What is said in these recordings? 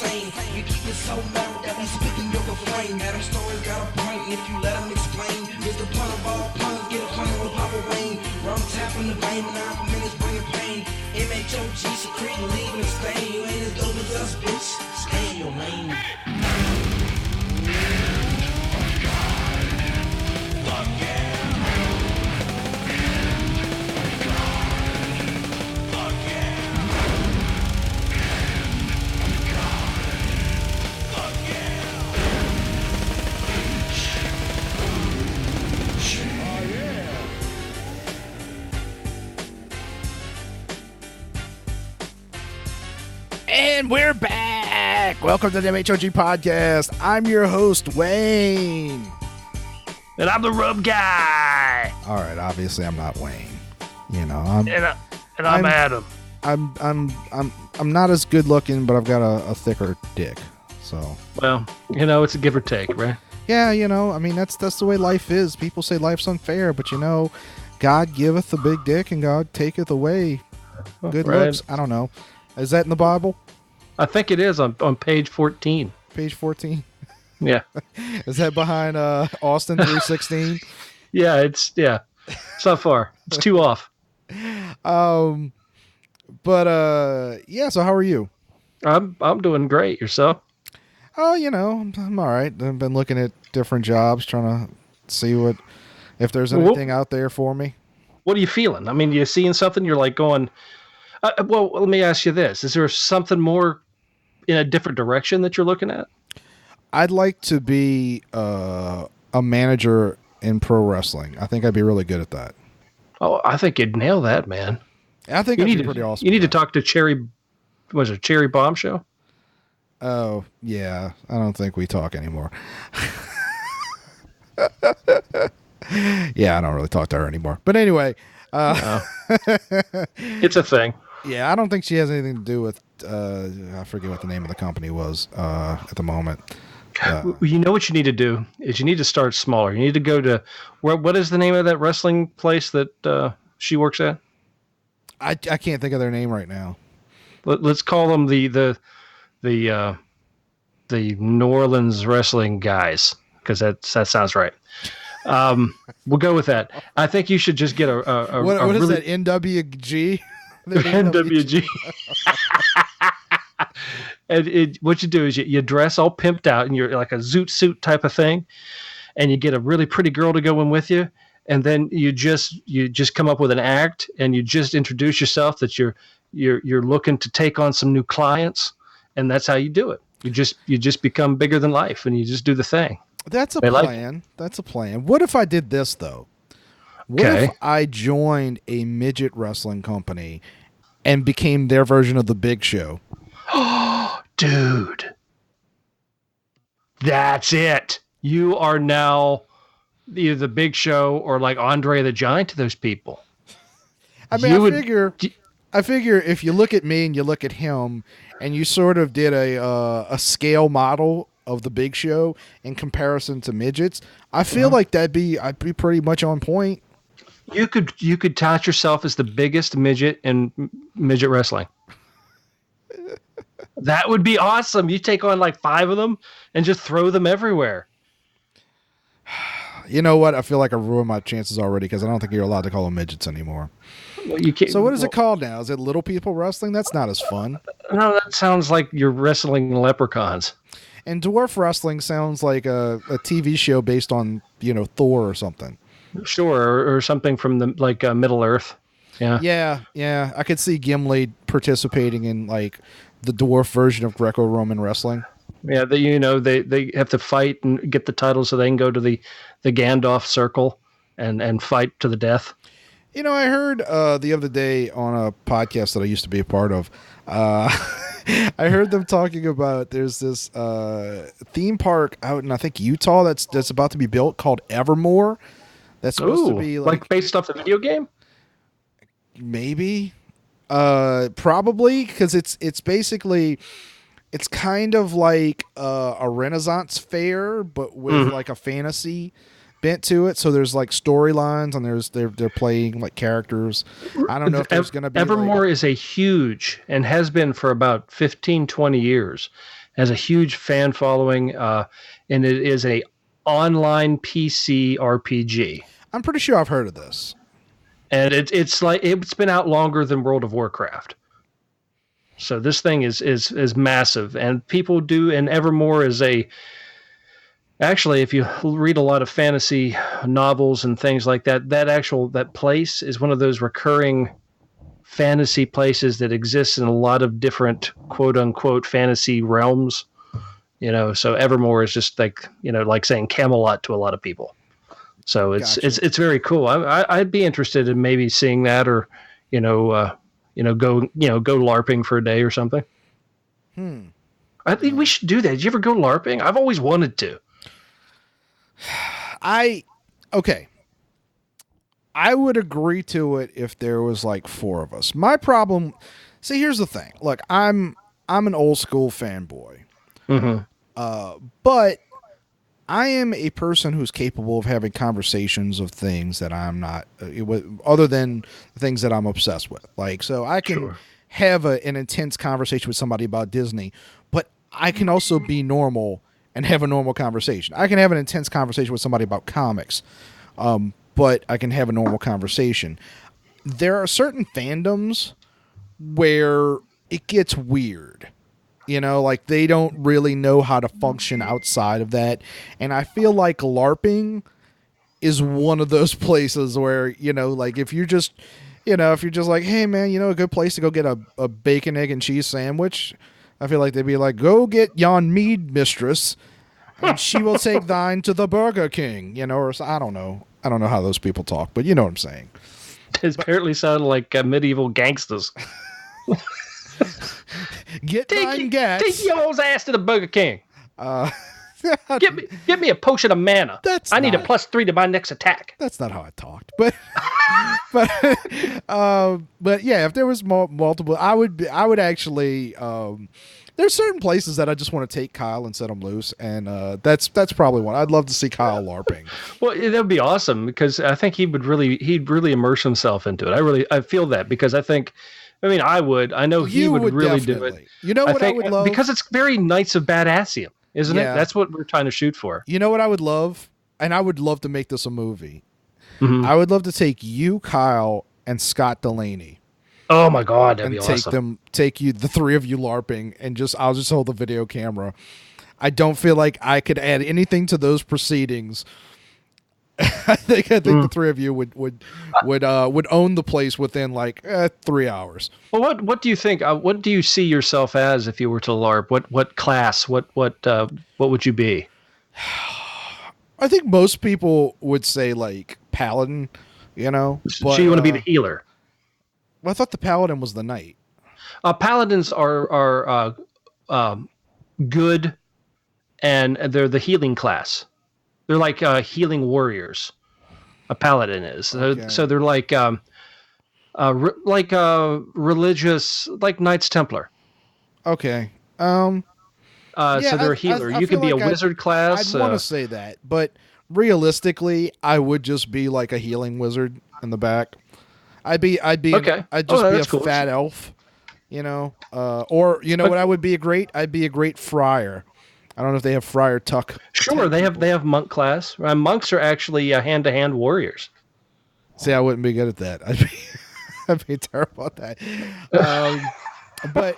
insane. You keep it so loud that we speaking your refrain. Adam Story's got a point if you let him explain. Here's the pun of all puns, get a pun with Papa Wayne. Rum tapping the vein, 9 minutes bringing pain. MHOG secreting, leaving a stain. You ain't as dope as us, bitch. Stay in your lane. And we're back. Welcome to the MHOG podcast. I'm your host, Wayne. And I'm the Rum Guy. All right, obviously I'm not Wayne. You know, I'm Adam. I'm not as good looking, but I've got a thicker dick. So, well, you know, it's a give or take, right? Yeah, you know, I mean that's the way life is. People say life's unfair, but you know, God giveth a big dick and God taketh away good looks. I don't know. Is that in the Bible? I think it is on page 14. Page 14? Yeah. Is that behind Austin 316? Yeah, it's not far. It's 2 off. But yeah, so how are you? I'm doing great. Yourself? Oh, you know, I'm all right. I've been looking at different jobs, trying to see if there's anything out there for me. What are you feeling? I mean, you seeing something, you're like going... well, let me ask you this. Is there something more in a different direction that you're looking at? I'd like to be a manager in pro wrestling. I think I'd be really good at that. Oh, I think you'd nail that, man. I think it'd be pretty awesome. You need to talk to Cherry Bomb Show? Oh, yeah. I don't think we talk anymore. Yeah, I don't really talk to her anymore. But anyway... No. It's a thing. Yeah, I don't think she has anything to do with I forget what the name of the company was at the moment. You know what you need to do is you need to start smaller. You need to go to what is the name of that wrestling place that she works at? I can't think of their name right now. Let's call them the New Orleans wrestling guys, because that sounds right. We'll go with that. I think you should just get a what is that, NWG? NWG. And what you do is you dress all pimped out and you're like a zoot suit type of thing, and you get a really pretty girl to go in with you, and then you just come up with an act and you just introduce yourself that you're looking to take on some new clients, and that's how you do it. You just become bigger than life and you just do the thing. That's a plan. That's a plan. What if I did this, though? What if I joined a midget wrestling company and became their version of the Big Show? Dude. That's it. You are now either the Big Show or like Andre the Giant to those people. I mean, I figure if you look at me and you look at him and you sort of did a scale model of the Big Show in comparison to midgets, I feel like I'd be pretty much on point. You could tout yourself as the biggest midget in midget wrestling. That would be awesome. You take on like 5 of them and just throw them everywhere. You know what? I feel like I ruined my chances already because I don't think you're allowed to call them midgets anymore. Well, you can't, so what is it called now? Is it little people wrestling? That's not as fun. No, that sounds like you're wrestling leprechauns. And dwarf wrestling sounds like a TV show based on, Thor or something. Sure, or something from the Middle Earth. Yeah. Yeah. I could see Gimli participating in like the dwarf version of Greco-Roman wrestling. Yeah, they have to fight and get the title so they can go to the Gandalf circle and fight to the death. I heard the other day on a podcast that I used to be a part of, I heard them talking about there's this theme park out in, I think, Utah that's about to be built called Evermore. That's supposed to be like based off the video game? Maybe. Probably, because it's basically... It's kind of like a Renaissance fair, but with like a fantasy bent to it. So there's like storylines, and they're playing like characters. I don't know if there's going to be... Evermore is a huge, and has been for about 15, 20 years, has a huge fan following, and it is a online PC RPG. I'm pretty sure I've heard of this. And it's like it's been out longer than World of Warcraft. So this thing is massive, and people do. And Evermore is actually, if you read a lot of fantasy novels and things like that, that place is one of those recurring fantasy places that exists in a lot of different quote unquote fantasy realms. So Evermore is just like like saying Camelot to a lot of people. So it's very cool. I'd be interested in maybe seeing that, or go LARPing for a day or something. I think we should do that. Did you ever go LARPing? I've always wanted to. I would agree to it if there was like 4 of us. My problem, here's the thing. Look, I'm an old school fanboy. But I am a person who's capable of having conversations of things that I'm not, other than things that I'm obsessed with. Like, so I can have an intense conversation with somebody about Disney, but I can also be normal and have a normal conversation. I can have an intense conversation with somebody about comics, but I can have a normal conversation. There are certain fandoms where it gets weird. Like they don't really know how to function outside of that. And I feel like LARPing is one of those places where, like if you're just like, hey man, a good place to go get a bacon, egg and cheese sandwich. I feel like they'd be like, go get yon mead mistress and she will take thine to the Burger King, or I don't know. I don't know how those people talk, but you know what I'm saying. It apparently sounded like medieval gangsters. Get take y'all's ass to the Burger King. Get me a potion of mana. I need a +3 to my next attack. That's not how I talked, but but yeah, if there was multiple, I would actually. There's certain places that I just want to take Kyle and set him loose, and that's probably one. I'd love to see Kyle LARPing. Well, that would be awesome because I think he'd really immerse himself into it. I feel that because I think. I would. I know he would really definitely do it. You know what I would love? Because it's very Knights of Badassium, isn't it? That's what we're trying to shoot for. You know what I would love? And I would love to make this a movie. I would love to take you, Kyle, and Scott Delaney. Oh my God, that'd be awesome. Take you, the 3 of you LARPing, and I'll just hold the video camera. I don't feel like I could add anything to those proceedings. I think the 3 of you would own the place within like 3 hours. Well, what do you think? What do you see yourself as if you were to LARP? What class? What would you be? I think most people would say like paladin. But, so you want to be the healer? Well, I thought the paladin was the knight. Paladins are good, and they're the healing class. They're like healing warriors. A paladin is. Okay. So they're like religious, like Knights Templar. Okay. So they're a healer. You could be like a wizard class. I'd want to say that, but realistically, I would just be like a healing wizard in the back. I'd be okay. I'd just be a cool fat elf, or what I would be I'd be a great friar. I don't know if they have Friar Tuck. Sure, they have monk class. Monks are actually hand-to-hand warriors. See, I wouldn't be good at that. I'd be terrible at that. But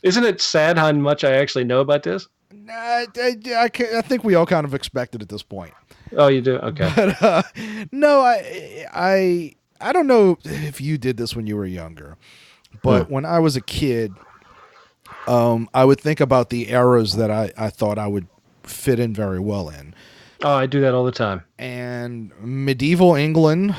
isn't it sad how much I actually know about this? I think we all kind of expect it at this point. Oh, you do? Okay. But, no, I don't know if you did this when you were younger, but when I was a kid. I would think about the eras that I thought I would fit in very well in. Oh, I do that all the time. And medieval England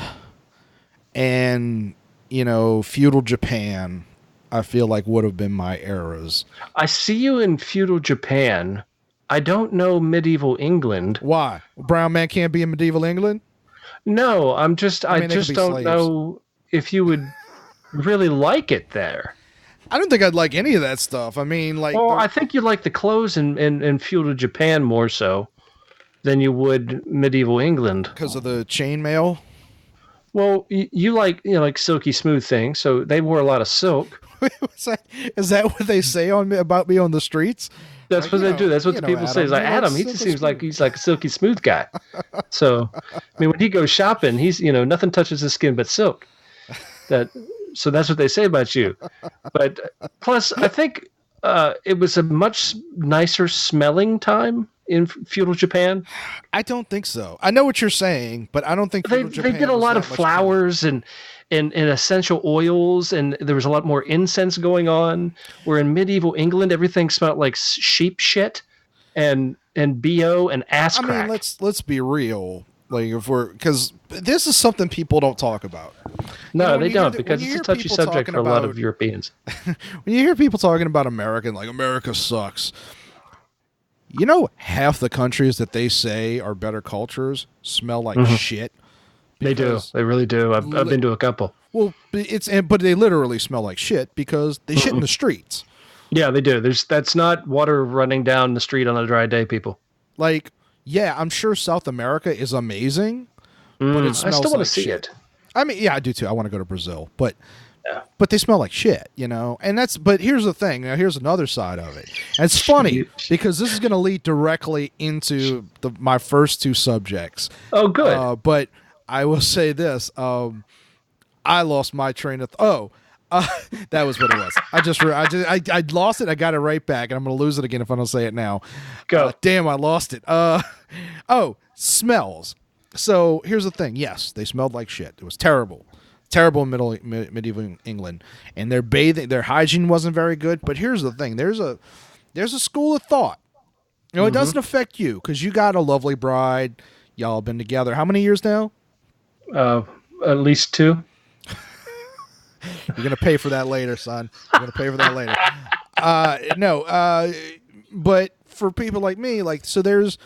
and, feudal Japan, I feel like would have been my eras. I see you in feudal Japan. I don't know medieval England. Why? Brown man can't be in medieval England? No, I just don't know if you would really like it there. I don't think I'd like any of that stuff. I think you like the clothes in feudal Japan more so than you would medieval England because of the chainmail. Well, you like silky smooth things, so they wore a lot of silk. Is that what they say about me on the streets? That's what they do. That's what the people say. It's like, Adam, he just seems like he's like a silky smooth guy. So, I mean, when he goes shopping, he's, nothing touches his skin but silk. So that's what they say about you. But plus, I think it was a much nicer smelling time in feudal Japan. I don't think so. I know what you're saying, but I don't think they did a lot of flowers and essential oils, and there was a lot more incense going on. Where in medieval England, everything smelled like sheep shit and BO and ass crack. I mean, let's be real. Like, because this is something people don't talk about. No, they don't, because it's a touchy subject for a lot of Europeans. When you hear people talking about America, like America sucks, half the countries that they say are better cultures smell like shit. They do. They really do. I've been to a couple. Well, but they literally smell like shit because they shit in the streets. Yeah, they do. That's not water running down the street on a dry day, people. Like, yeah, I'm sure South America is amazing, but it smells I still want like to see shit. it. I mean, yeah, I do too. I want to go to Brazil, but they smell like shit, And but here's the thing. Now, here's another side of it. And it's funny because this is going to lead directly into my first two subjects. Oh, good. But I will say this: I lost my train of that was what it was. I lost it. I got it right back, and I'm going to lose it again if I don't say it now. Go. Damn, I lost it. Smells. So here's the thing. Yes, they smelled like shit. It was terrible. Terrible in medieval England. And their hygiene wasn't very good. But here's the thing. There's a school of thought. It doesn't affect you because you got a lovely bride. Y'all have been together. How many years now? At least 2. You're going to pay for that later, son. You're going to pay for that later. But for people like me, so there's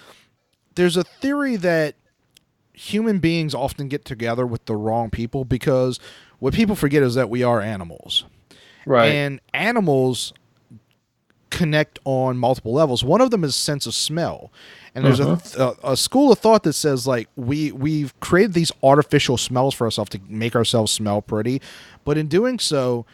a theory that human beings often get together with the wrong people because what people forget is that we are animals. Right. And animals connect on multiple levels. One of them is sense of smell. And there's a school of thought that says, like, we've created these artificial smells for ourselves to make ourselves smell pretty. But in doing so,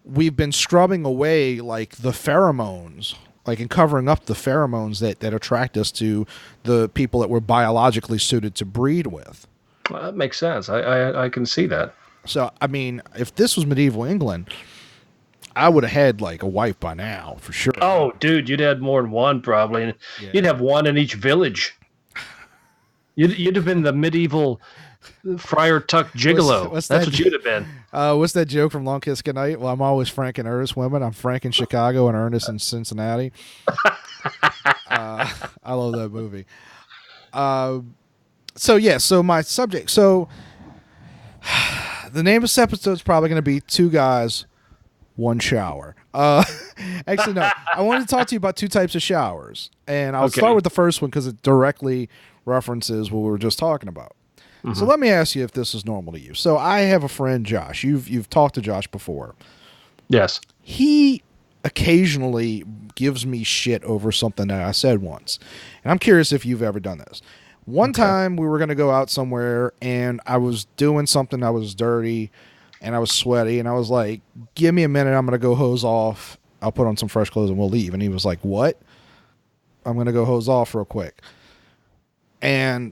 we've been scrubbing away, like, the pheromones, like, and covering up the pheromones that attract us to the people that we're biologically suited to breed with. Well, that makes sense. I can see that. So, I mean, if this was medieval England, I would have had, like, a wife by now, for sure. Oh, dude, you'd had more than one, probably. Yeah. You'd have one in each village. You'd have been the medieval Friar Tuck gigolo. That's what you'd have been. What's that joke from Long Kiss Goodnight? Well, I'm always Frank and Ernest women. I'm Frank in Chicago and Ernest in Cincinnati. I love that movie. So my subject. So the name of this episode is probably going to be Two Guys, One Shower. Actually, no. I wanted to talk to you about two types of showers. And I'll start with the first one because it directly references what we were just talking about. So let me ask you if this is normal to you. So I have a friend, Josh. You've talked to Josh before. Yes. He occasionally gives me shit over something that I said once. And I'm curious if you've ever done this. One time we were going to go out somewhere and I was doing something that was dirty and I was sweaty and I was like, give me a minute. I'm going to go hose off. I'll put on some fresh clothes and we'll leave. And he was like, what? I'm going to go hose off real quick. And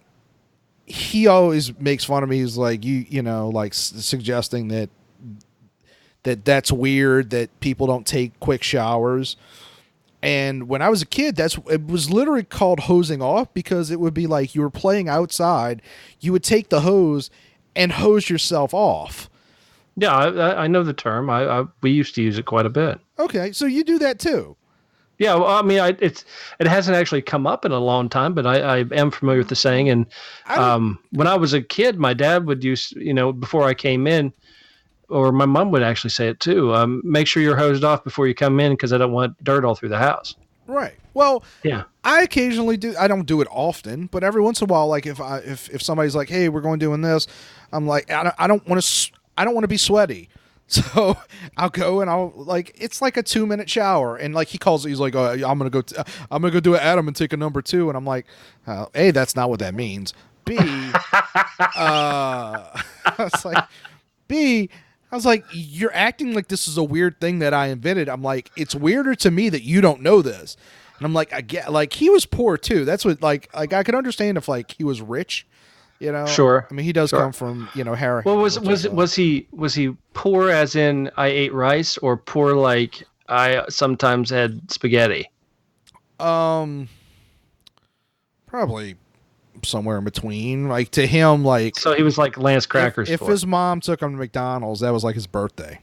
he always makes fun of me. He's like, suggesting that's weird, that people don't take quick showers. And when I was a kid, it was literally called hosing off because it would be like you were playing outside. You would take the hose and hose yourself off. Yeah, I know the term. We used to use it quite a bit. Okay, so you do that too. Yeah, well, I mean, it hasn't actually come up in a long time, but I am familiar with the saying. And when I was a kid, my dad would use, before I came in, or my mom would actually say it too. Make sure you're hosed off before you come in because I don't want dirt all through the house. Right. Well, yeah. I occasionally do. I don't do it often, but every once in a while, like if somebody's like, "Hey, we're going doing this," I'm like, I don't want to be sweaty. So I'll go and it's like a 2-minute shower. And like he calls it, he's like, oh, I'm going to go do an Adam and take a number 2. And I'm like, A, that's not what that means. B, I I was like, you're acting like this is a weird thing that I invented. I'm like, it's weirder to me that you don't know this. And I'm like, I get, like, he was poor too. That's what, like I could understand if like he was rich, you know. Sure. I mean, he does come from, you know, Harry. Well, was he poor as in I ate rice, or poor like I sometimes had spaghetti? Probably somewhere in between. Like to him, like So he was like Lance Cracker's. If his mom took him to McDonald's, that was like his birthday.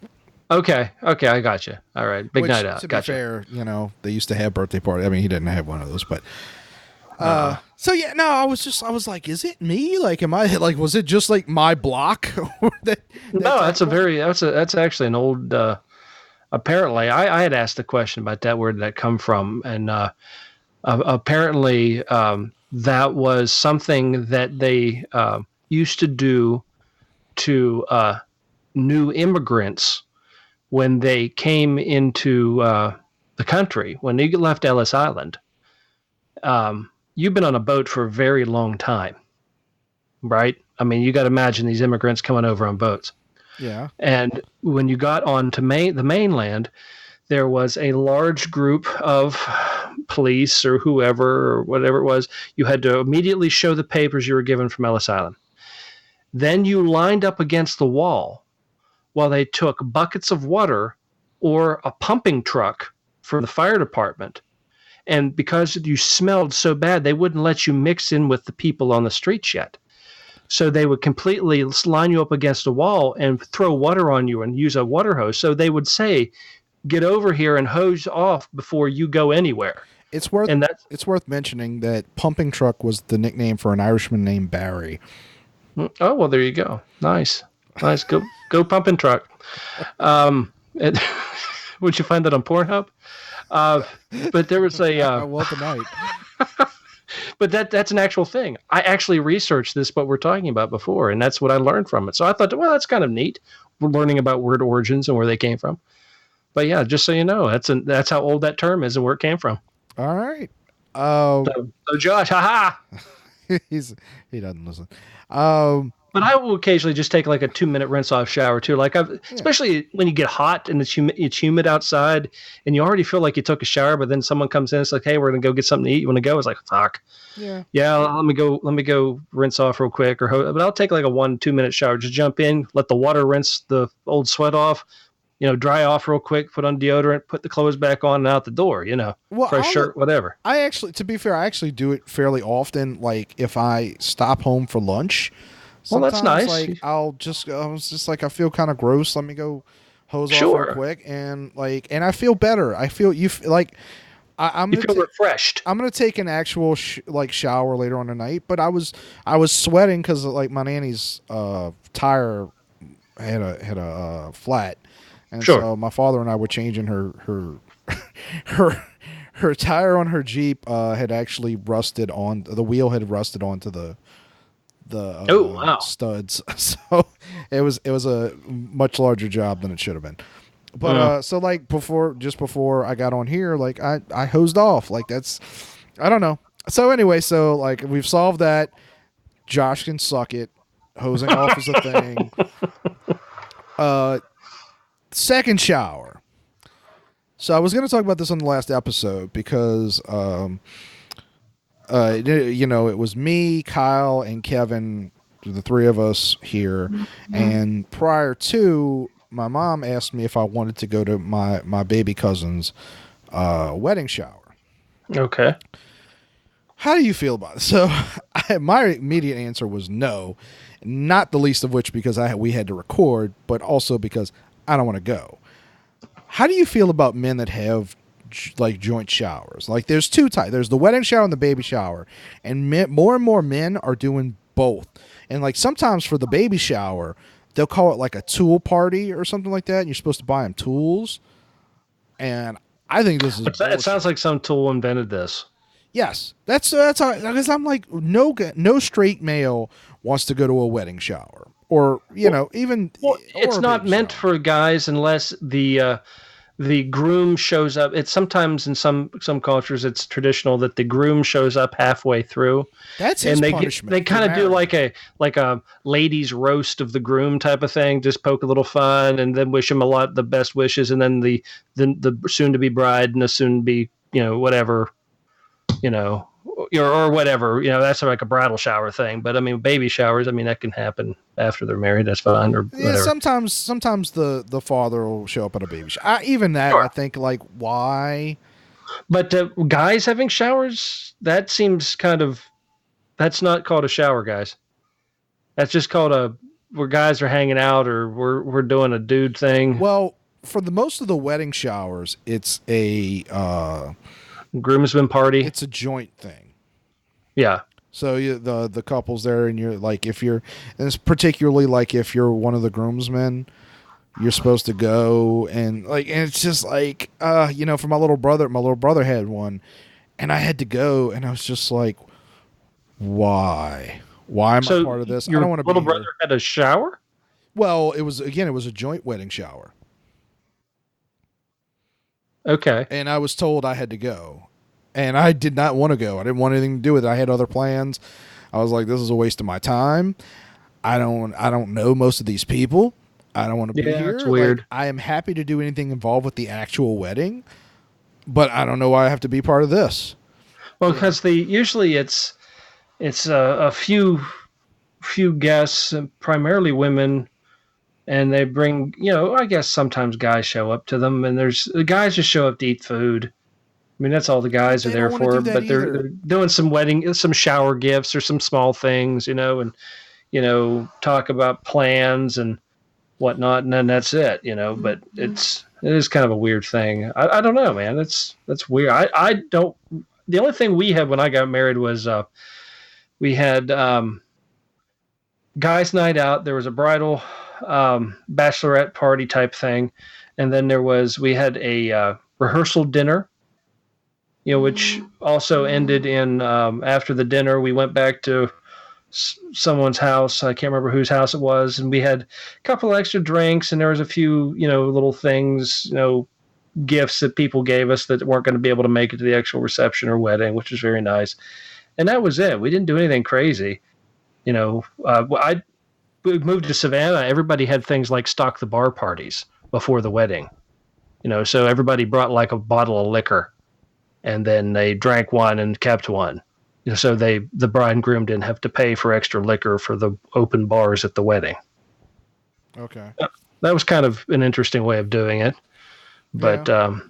Okay, I got you. All right, big night out. To be fair, you know, they used to have birthday parties. I mean, he didn't have one of those, but so yeah, no, I was like, is it me? Like, am I like, was it just like my block? No, that's actually an old. Apparently, I had asked the question about that. Where did that come from? And apparently, that was something that they used to do to new immigrants when they came into the country. When they left Ellis Island, you've been on a boat for a very long time, right? I mean, you got to imagine these immigrants coming over on boats. Yeah. And when you got onto the mainland, there was a large group of police or whoever or whatever it was. You had to immediately show the papers you were given from Ellis Island. Then you lined up against the wall while they took buckets of water or a pumping truck from the fire department. And because you smelled so bad, they wouldn't let you mix in with the people on the streets yet. So they would completely line you up against a wall and throw water on you and use a water hose. So they would say, get over here and hose off before you go anywhere. It's worth mentioning that pumping truck was the nickname for an Irishman named Barry. Oh, well, there you go. Nice. Go pumping truck. Would you find that on Pornhub? But there was a... well, tonight. But that's an actual thing. I actually researched this, what we're talking about before, and that's what I learned from it. So I thought, well, that's kind of neat. We're learning about word origins and where they came from. But yeah, just so you know, that's how old that term is and where it came from. All right. So Josh, haha. He doesn't listen. But I will occasionally just take like a 2-minute rinse off shower too. Like especially when you get hot and it's humid outside and you already feel like you took a shower, but then someone comes in, it's like, hey, we're gonna go get something to eat. You want to go? It's like, fuck. Yeah. Let me go rinse off real quick, but I'll take like a 1-2 minute shower. Just jump in, let the water rinse the old sweat off. You know, dry off real quick, put on deodorant, put the clothes back on and out the door, you know, fresh shirt, whatever. To be fair, I actually do it fairly often. Like if I stop home for lunch, well, that's nice. Like I was just like, I feel kind of gross. Let me go hose off real quick. And I feel better. I feel you feel refreshed. I'm going to take an actual shower later on tonight, but I was sweating cause like my nanny's, tire had a flat. And so my father and I were changing her tire on her Jeep had actually rusted on the wheel had rusted onto the studs. So it was a much larger job than it should have been. But so like before I got on here, like I hosed off. Like that's I don't know. So anyway, so like we've solved that. Josh can suck it. Hosing off is a thing. Second shower. So I was going to talk about this on the last episode because, it was me, Kyle, and Kevin, the three of us here. Mm-hmm. And prior to, my mom asked me if I wanted to go to my baby cousin's wedding shower. Okay. How do you feel about it? So my immediate answer was no, not the least of which because we had to record, but also because I don't want to go. How do you feel about men that have like joint showers? Like there's two types. There's the wedding shower and the baby shower. And more and more men are doing both. And like sometimes for the baby shower, they'll call it like a tool party or something like that. And you're supposed to buy them tools. And I think this is it sounds like some tool invented this. Yes. That's how, because I'm like, no straight male wants to go to a wedding shower. Or, it's not meant for guys unless the the groom shows up. It's sometimes in some cultures it's traditional that the groom shows up halfway through. That's his punishment. They kind of do like a ladies roast of the groom type of thing, just poke a little fun and then wish him the best wishes, and then the soon to be bride and the soon to be whatever, or whatever, that's like a bridal shower thing. But I mean, baby showers, I mean, that can happen after they're married. That's fine. Or whatever. Yeah, sometimes the father will show up at a baby shower. Even that, sure. I think, like, why? But guys having showers, that seems that's not called a shower, guys. That's just called where guys are hanging out, or we're doing a dude thing. Well, for the most of the wedding showers, it's a groomsmen party. It's a joint thing. Yeah. So the couple's there, and you're like, and it's particularly like if you're one of the groomsmen, you're supposed to go, and it's just like, for my little brother had one, and I had to go, and I was just like, why am I part of this? I don't want to be here. Little brother had a shower? Well, it was a joint wedding shower. Okay. And I was told I had to go. And I did not want to go. I didn't want anything to do with it. I had other plans. I was like, this is a waste of my time. I don't know most of these people. I don't want to be here. It's weird. Like, I am happy to do anything involved with the actual wedding, but I don't know why I have to be part of this. Well, because usually it's a few guests, primarily women, and they bring, I guess sometimes guys show up to them, and the guys just show up to eat food. I mean, that's all the guys are there for, but they're doing some shower gifts or some small things, and talk about plans and whatnot, and then that's it, but it is kind of a weird thing. I don't know, man. That's weird. The only thing we had when I got married was we had guys' night out. There was a bridal bachelorette party type thing, and then we had a rehearsal dinner, which also ended in after the dinner we went back to someone's house. I can't remember whose house it was, and we had a couple extra drinks, and there was a few little things, gifts that people gave us that weren't going to be able to make it to the actual reception or wedding, which was very nice. And that was it. We didn't do anything crazy. We moved to Savannah. Everybody had things like stock the bar parties before the wedding, so everybody brought like a bottle of liquor, and then they drank one and kept one. So the bride and groom didn't have to pay for extra liquor for the open bars at the wedding. Okay. That was kind of an interesting way of doing it. But, I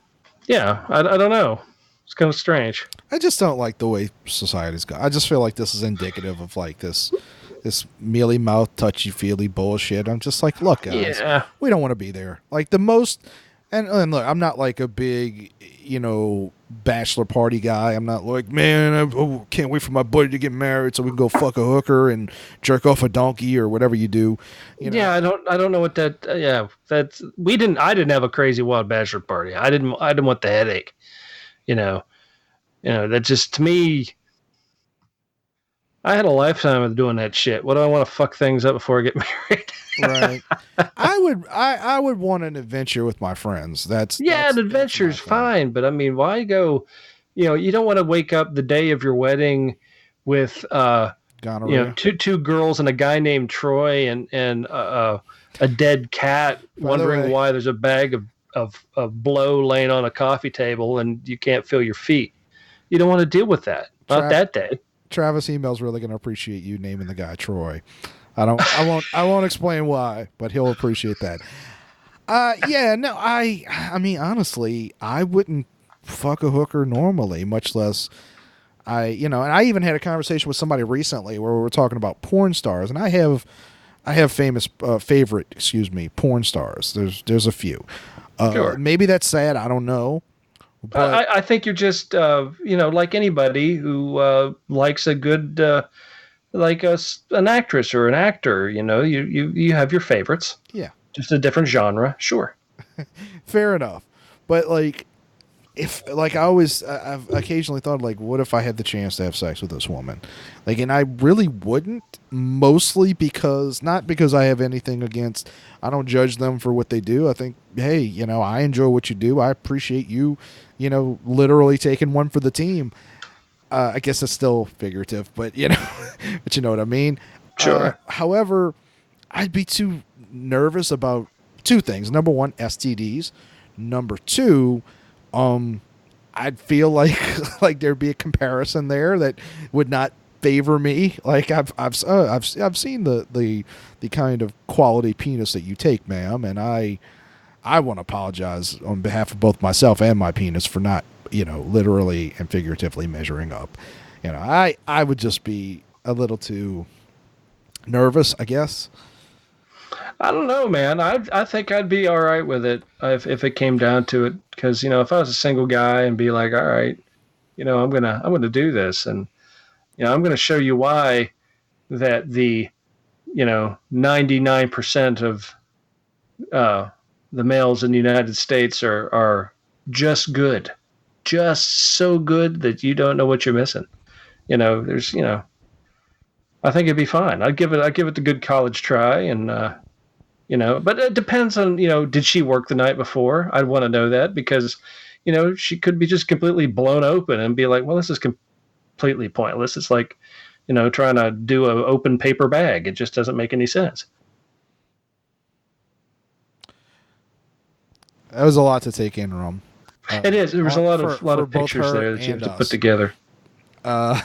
don't know. It's kind of strange. I just don't like the way society's gone. I just feel like this is indicative of like this mealy mouth, touchy-feely bullshit. I'm just like, look, guys, we don't want to be there. Like the most... And look, I'm not like a big, bachelor party guy. I'm not like, man, I can't wait for my buddy to get married so we can go fuck a hooker and jerk off a donkey or whatever you do. Yeah, I don't know what that. I didn't have a crazy wild bachelor party. I didn't want the headache. That just, to me, I had a lifetime of doing that shit. What do I want to fuck things up before I get married? Right. I would want an adventure with my friends. An adventure's fine, but I mean, why go? You don't want to wake up the day of your wedding with two girls and a guy named Troy and a dead cat, wondering why there's a bag of blow laying on a coffee table and you can't feel your feet. You don't want to deal with that. Not that day. Travis Hymel's really going to appreciate you naming the guy Troy. I won't explain why, but he'll appreciate that. I mean, honestly, I wouldn't fuck a hooker normally, much less and I even had a conversation with somebody recently where we were talking about porn stars, and I have favorite porn stars. There's a few. Sure. Maybe that's sad. I don't know. But I think you're just, like anybody who likes a good, an actress or an actor. You have your favorites. Yeah. Just a different genre. Sure. Fair enough. But if like I've occasionally thought like, what if I had the chance to have sex with this woman? Like, and I really wouldn't, mostly because, not because I have anything against, I don't judge them for what they do. I think, hey, you know, I enjoy what you do. I appreciate you, you know, literally taking one for the team. I guess it's still figurative, but you know, but you know what I mean? Sure. However, I'd be too nervous about two things. Number one, STDs. Number two, I'd feel like like there'd be a comparison there that would not favor me. Like I've seen the kind of quality penis that you take, ma'am, and I want to apologize on behalf of both myself and my penis for not, you know, literally and figuratively measuring up. You know, I would just be a little too nervous, I guess. I don't know, man. I think I'd be all right with it if it came down to it. Because, you know, if I was a single guy and be like, all right, you know, I'm gonna do this, and you know, I'm gonna show you why that the, you know, 99% of the males in the United States are just good, just so good that you don't know what you're missing. You know, there's, you know, I think it'd be fine. I'd give it the good college try, and you know, but it depends on, you know, did she work the night before? I'd want to know that, because, you know, she could be just completely blown open and be like, well, this is completely pointless. It's like, you know, trying to do an open paper bag. It just doesn't make any sense. That was a lot to take in, Rum. It is. There was a lot of pictures there that you have to put together. Wow.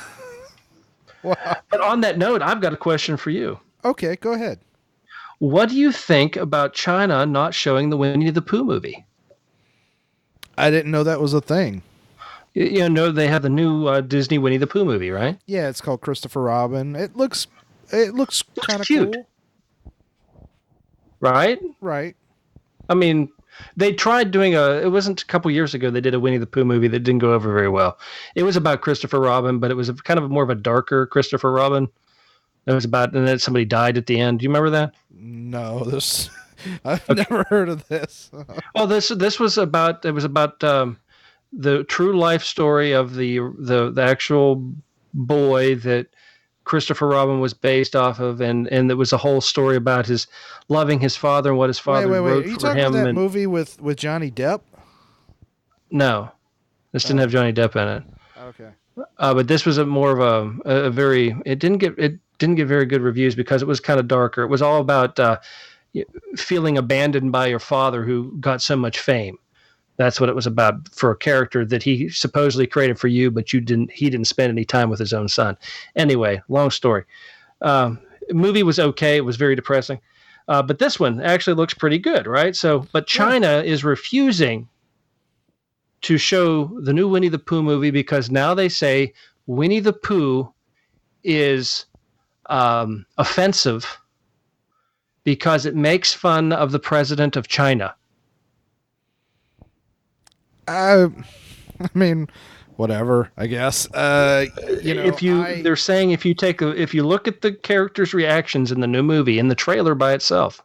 But on that note, I've got a question for you. Okay, go ahead. What do you think about China not showing the Winnie the Pooh movie? I didn't know that was a thing. You know, they have the new Disney Winnie the Pooh movie, right? Yeah, it's called Christopher Robin. It looks kind of cute. cool. Right? Right. I mean, they tried doing it wasn't a couple years ago, they did a Winnie the Pooh movie that didn't go over very well. It was about Christopher Robin, but it was kind of more of a darker Christopher Robin. It was about, and then somebody died at the end. Do you remember that? No, I've never heard of this. Well, this was about, it was about the true life story of the actual boy that Christopher Robin was based off of, and there was a whole story about his loving his father and what his father wrote for him. Are you talking about that movie with Johnny Depp? No, this didn't have Johnny Depp in it. Okay. But this was more of a very, it didn't get very good reviews because it was kind of darker. It was all about feeling abandoned by your father who got so much fame. That's what it was about, for a character that he supposedly created for you, but he didn't spend any time with his own son. Anyway, long story. Movie was okay. It was very depressing. But this one actually looks pretty good, right? So, but China is refusing to show the new Winnie the Pooh movie because now they say Winnie the Pooh is offensive because it makes fun of the president of China. I mean, whatever, I guess. You know, they're saying if you look at the characters' reactions in the new movie, in the trailer by itself,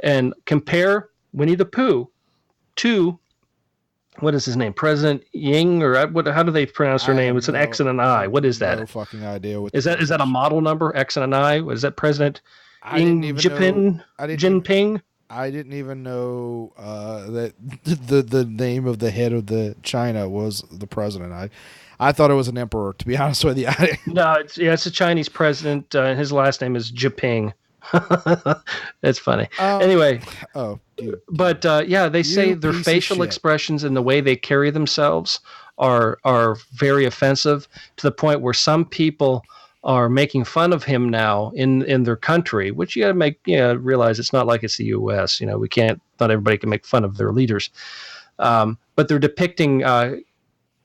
and compare Winnie the Pooh to, what is his name? President Ying, or how do they pronounce her name? It's an X and an I. What is that? No fucking idea. Is that a model number? X and an I? Is that President Jinping? I didn't even know that the name of the head of the China was the president. I thought it was an emperor, to be honest with you. No, it's a Chinese president. His last name is Jinping. That's funny. Anyway. Oh, dude. But they say their facial expressions and the way they carry themselves are very offensive, to the point where some people are making fun of him now in their country, which you got to realize it's not like it's the U.S. You know, not everybody can make fun of their leaders. But they're depicting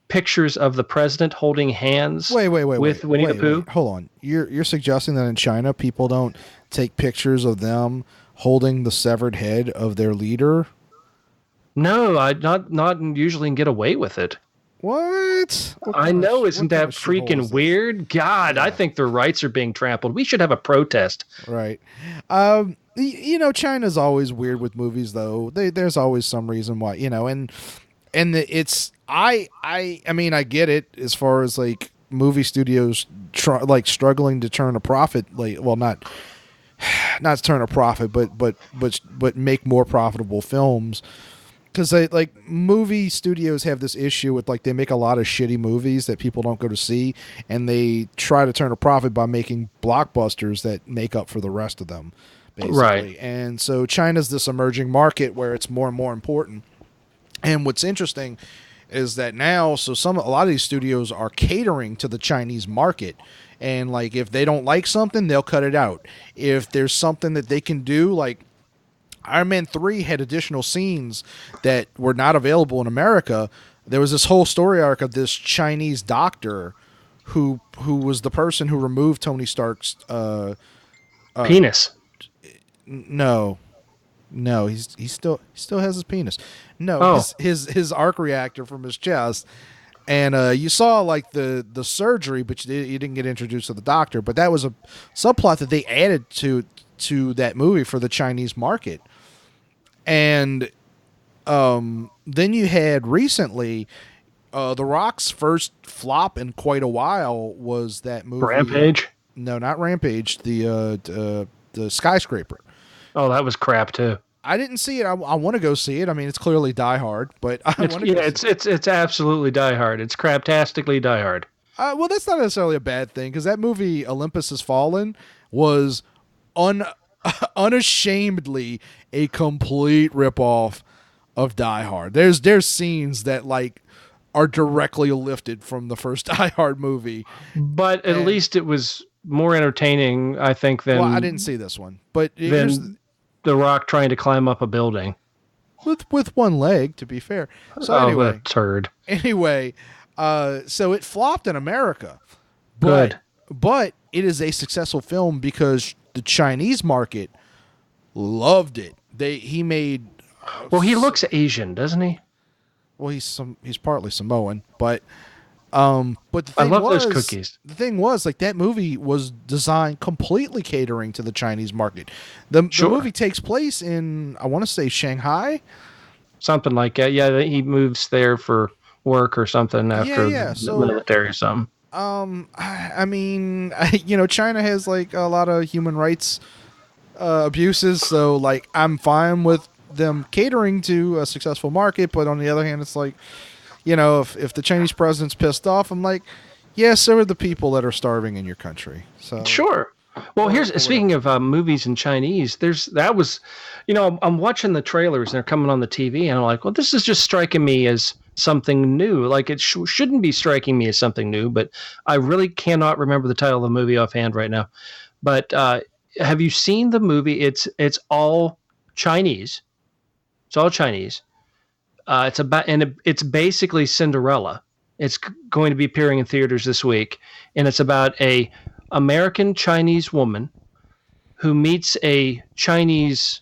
pictures of the president holding hands with Winnie the Pooh. Hold on. You're suggesting that in China people don't take pictures of them holding the severed head of their leader? No, I not usually get away with it. What? I know, isn't that freaking weird? God, yeah. I think their rights are being trampled. We should have a protest. Right. You know, China's always weird with movies, though. There's always some reason why, you know, and it's I mean, I get it as far as like movie studios struggling to turn a profit. Like, well, not turn a profit, but make more profitable films. Because like movie studios have this issue with like they make a lot of shitty movies that people don't go to see, and they try to turn a profit by making blockbusters that make up for the rest of them, basically. Right. And so China's this emerging market where it's more and more important. And what's interesting is that now, a lot of these studios are catering to the Chinese market. And like if they don't like something, they'll cut it out. If there's something that they can do, like Iron Man 3 had additional scenes that were not available in America. There was this whole story arc of this Chinese doctor who was the person who removed Tony Stark's penis. No, he still has his penis. No, his arc reactor from his chest. And you saw like the surgery, but you didn't get introduced to the doctor. But that was a subplot that they added to that movie for the Chinese market. And then you had recently The Rock's first flop in quite a while was that movie Rampage. No, not Rampage. The Skyscraper. Oh, that was crap too. I didn't see it. I want to go see it. I mean, it's clearly Die Hard, but it's absolutely Die Hard. It's craptastically Die Hard. Well, that's not necessarily a bad thing because that movie Olympus Has Fallen was unashamedly a complete ripoff of Die Hard. There's scenes that like are directly lifted from the first Die Hard movie, but at least it was more entertaining, I think, than. Well, I didn't see this one, but than The Rock trying to climb up a building with one leg, to be fair. So anyway, that turd. Anyway, so it flopped in America, but it is a successful film because the Chinese market loved it. He made. Well, he looks Asian, doesn't he? Well, he's partly Samoan, but the thing I love those cookies. The thing was, like, that movie was designed completely catering to the Chinese market. The movie takes place in, I want to say, Shanghai, something like that. Yeah, he moves there for work or something after the military or something. I mean, China has like a lot of human rights abuses, so like I'm fine with them catering to a successful market, but on the other hand, it's like, if the Chinese president's pissed off, I'm like, yeah, so are the people that are starving in your country. So sure. Well, speaking of movies in Chinese, I'm watching the trailers and they're coming on the TV, and I'm like, well, this is just striking me as something new. Like it shouldn't be striking me as something new, but I really cannot remember the title of the movie offhand right now. But have you seen the movie? It's all Chinese. It's all Chinese. It's basically Cinderella. It's going to be appearing in theaters this week, and it's about a American Chinese woman who meets a Chinese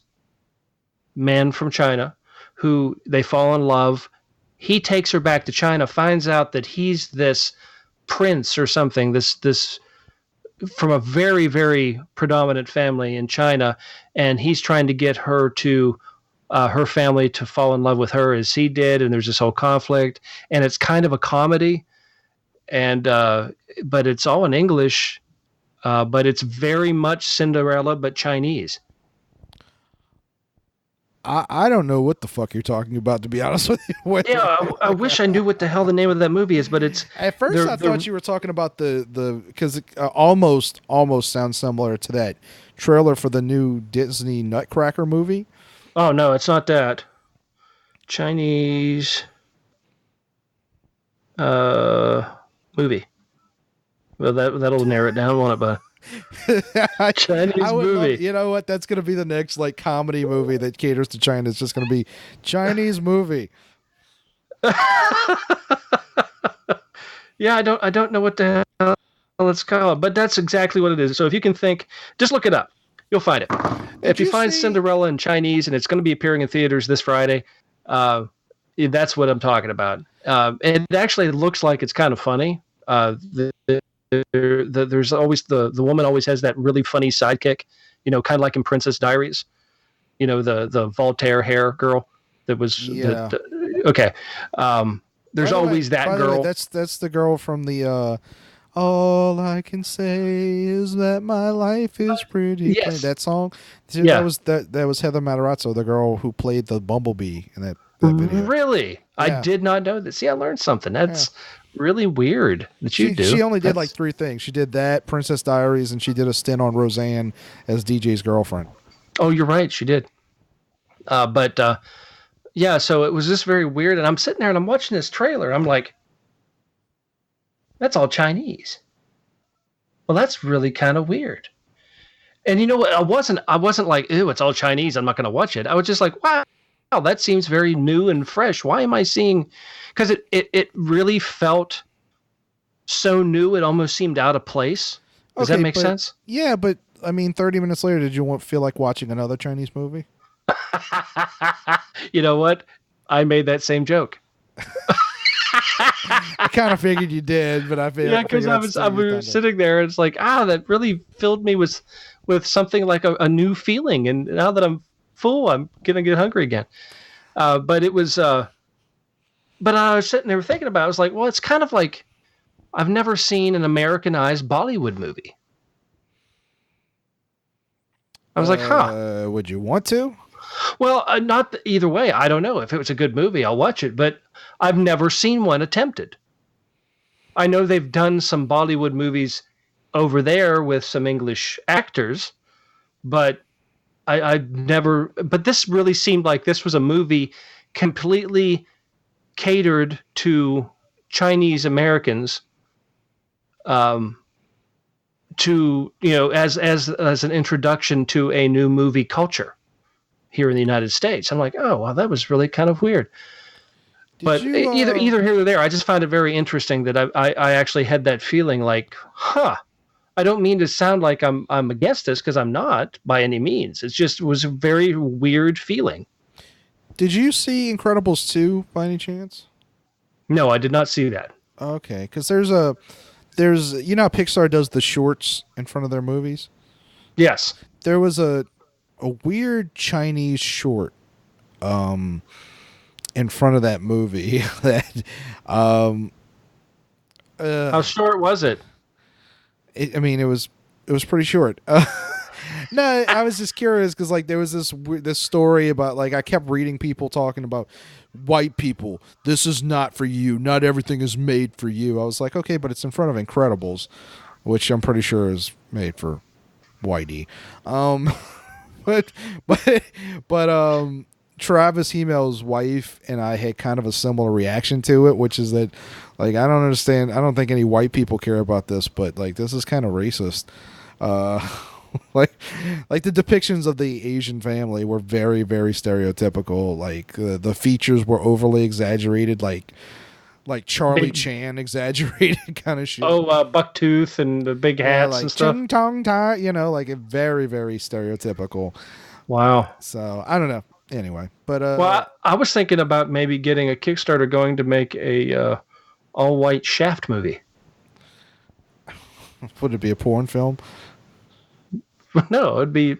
man from China who they fall in love. He takes her back to China, finds out that he's this prince or something, this from a very, very predominant family in China, and he's trying to get her to her family to fall in love with her as he did, and there's this whole conflict, and it's kind of a comedy, and but it's all in English, but it's very much Cinderella but Chinese. I don't know what the fuck you're talking about, to be honest with you. Yeah, I wish I knew what the hell the name of that movie is, but it's at first I thought you were talking about the because it almost sounds similar to that trailer for the new Disney Nutcracker movie. Oh no, it's not that. Chinese movie. Well, that'll narrow it down, won't it, bud? Chinese movie. You know what? That's going to be the next like comedy movie that caters to China. It's just going to be Chinese movie. Yeah, I don't know what the hell it's called, but that's exactly what it is. So if you can think, just look it up. You'll find it. If you find Cinderella in Chinese, and it's going to be appearing in theaters this Friday, that's what I'm talking about. It actually looks like it's kind of funny. There's always the woman always has that really funny sidekick, kind of like in Princess Diaries, the Voltaire hair girl that was okay. There's always that by the girl. way, that's the girl from the all I can say is that my life is pretty plain. Yes. That song. See, Yeah. that was Heather Matarazzo, the girl who played the Bumblebee in that video. Really? I Yeah. did not know that. See, I learned something. That's really weird that you do. She only did like 3 things. She did that, Princess Diaries, and she did a stint on Roseanne as DJ's girlfriend. Oh, you're right. She did. Yeah, so it was just very weird. And I'm sitting there and I'm watching this trailer. And I'm like, that's all Chinese. Well, that's really kind of weird. And you know what? I wasn't like, ew, it's all Chinese, I'm not going to watch it. I was just like, wow, that seems very new and fresh. Why am I seeing? Because it really felt so new. It almost seemed out of place. Does that make sense? Yeah, but I mean, 30 minutes later, did you feel like watching another Chinese movie? You know what? I made that same joke. I kind of figured you did, but I figured. Yeah, because I was sitting there, and it's like, that really filled me with something like a new feeling. And now that I'm full, I'm gonna get hungry again. But it was, but I was sitting there thinking about it. I was like, well, it's kind of like I've never seen an Americanized Bollywood movie. I was like, huh. Would you want to? Well, not either way. I don't know. If it was a good movie, I'll watch it. But I've never seen one attempted. I know they've done some Bollywood movies over there with some English actors, but I've never. But this really seemed like this was a movie completely catered to Chinese Americans. To as an introduction to a new movie culture here in the United States. I'm like, oh, wow, that was really kind of weird. But either here or there, I just found it very interesting that I actually had that feeling like, I don't mean to sound like I'm against this, because I'm not by any means. It was a very weird feeling. Did you see Incredibles 2 by any chance? No, I did not see that. Okay, because there's how Pixar does the shorts in front of their movies? Yes. There was a weird Chinese short in front of that movie that how short was it? It was pretty short. No, I was just curious because there was this story about I kept reading people talking about white people. This is not for you. Not everything is made for you. I was like, okay, but it's in front of Incredibles, which I'm pretty sure is made for whitey. But Travis Hymel's wife and I had kind of a similar reaction to it, which is that I don't understand. I don't think any white people care about this, but this is kind of racist. Like the depictions of the Asian family were very, very stereotypical. The features were overly exaggerated, like Charlie Chan exaggerated kind of shit. Oh, bucktooth and the big hats and stuff. Ching tong tai, very, very stereotypical. Wow. So I don't know. Anyway, but well, I was thinking about maybe getting a Kickstarter going to make a all white Shaft movie. Would it be a porn film? No, it'd be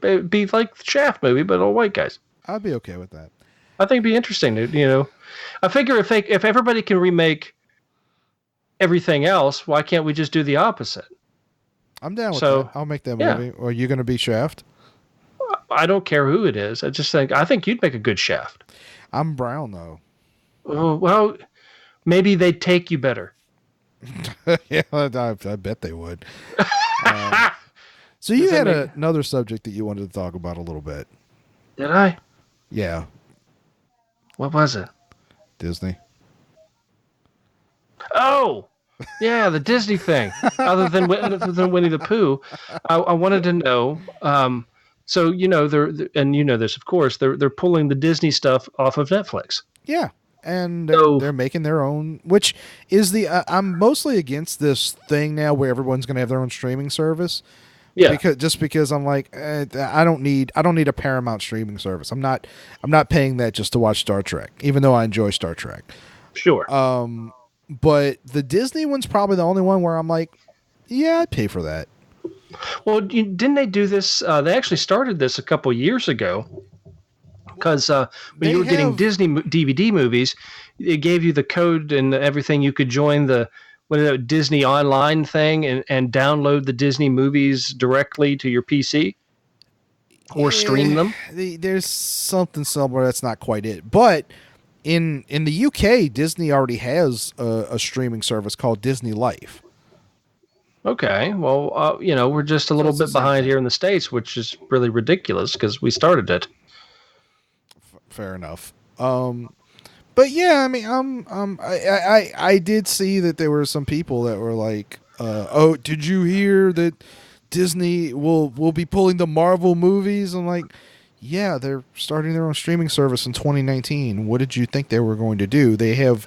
like the Shaft movie, but all white guys. I'd be okay with that. I think it'd be interesting. I figure if everybody can remake everything else, why can't we just do the opposite? I'm down with that. I'll make that movie. Or are you going to be Shaft? I don't care who it is. I think you'd make a good Shaft. I'm brown though. Oh, well, maybe they'd take you better. Yeah, I bet they would. So you had another subject that you wanted to talk about a little bit. Did I? Yeah. What was it? Disney. Oh, yeah, the Disney thing. Other than Winnie the Pooh, I wanted to know. So they're and this, of course, they're pulling the Disney stuff off of Netflix. Yeah. And they're making their own, which is I'm mostly against this thing now where everyone's going to have their own streaming service. Yeah. Because I'm like, I don't need a Paramount streaming service. I'm not paying that just to watch Star Trek, even though I enjoy Star Trek. Sure. But the Disney one's probably the only one where I'm like, yeah, I'd pay for that. Well, didn't they do this? They actually started this a couple years ago. Because when you were getting Disney DVD movies, it gave you the code and everything. You could join the Disney Online thing and download the Disney movies directly to your PC or stream them. There's something somewhere that's not quite it. But in the UK, Disney already has a streaming service called Disney Life. Okay, well, we're just a little bit behind here in the States, which is really ridiculous because we started it. Fair enough. But yeah, I mean, I did see that there were some people that were like, "Oh, did you hear that Disney will be pulling the Marvel movies?" I'm like, "Yeah, they're starting their own streaming service in 2019. What did you think they were going to do? They have,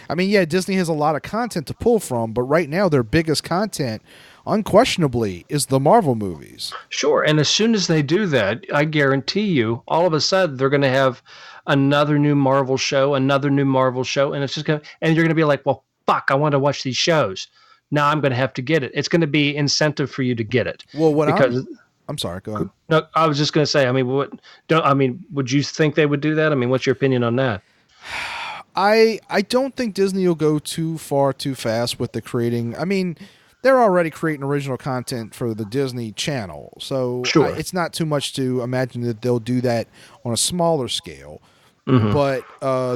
I mean, yeah, Disney has a lot of content to pull from, but right now their biggest content, unquestionably, is the Marvel movies." Sure, and as soon as they do that, I guarantee you, all of a sudden they're going to have another new Marvel show, and it's just going to, and you're going to be like, "Well, fuck, I want to watch these shows. Now I'm going to have to get it." It's going to be incentive for you to get it. Well, I'm sorry, go ahead. No, I was just going to say, I mean, would you think they would do that? I mean, what's your opinion on that? I don't think Disney will go too far too fast with the creating. I mean, they're already creating original content for the Disney Channel, so sure. It's not too much to imagine that they'll do that on a smaller scale. Mm-hmm. But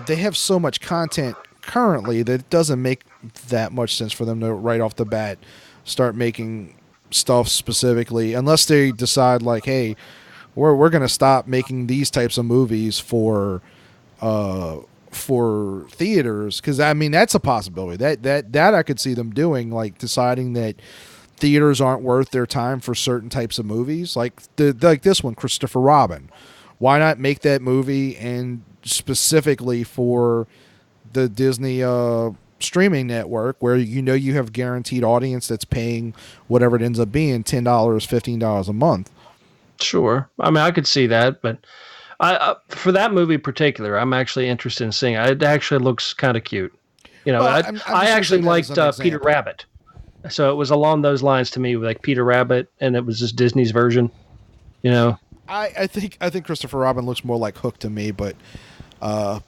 they have so much content currently that it doesn't make that much sense for them to right off the bat start making stuff specifically, unless they decide like, "Hey, we're going to stop making these types of movies for theaters," because I mean that's a possibility. That I could see them doing, like deciding that theaters aren't worth their time for certain types of movies, like this one, Christopher Robin. Why not make that movie and specifically for the Disney streaming network, where you have guaranteed audience that's paying whatever it ends up being, $10, $15 a month. Sure, I mean I could see that, but for that movie in particular, I'm actually interested in seeing it. It actually looks kind of cute. I actually liked Peter Rabbit, so it was along those lines to me, like Peter Rabbit, and it was just Disney's version. I think Christopher Robin looks more like Hook to me, but I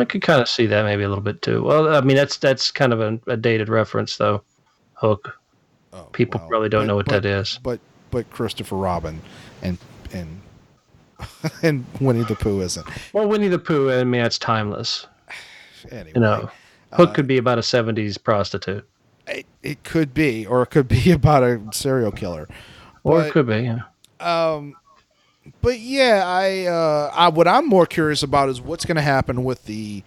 could kind of see that maybe a little bit too. Well, I mean that's kind of a dated reference though. Hook. People probably don't know what that is. But Christopher Robin and and Winnie the Pooh isn't. Well, Winnie the Pooh, I mean, that's timeless. Anyway, Hook could be about a 70s prostitute. It could be, or it could be about a serial killer. Or it could be, yeah. But yeah, I what I'm more curious about is what's going to happen with the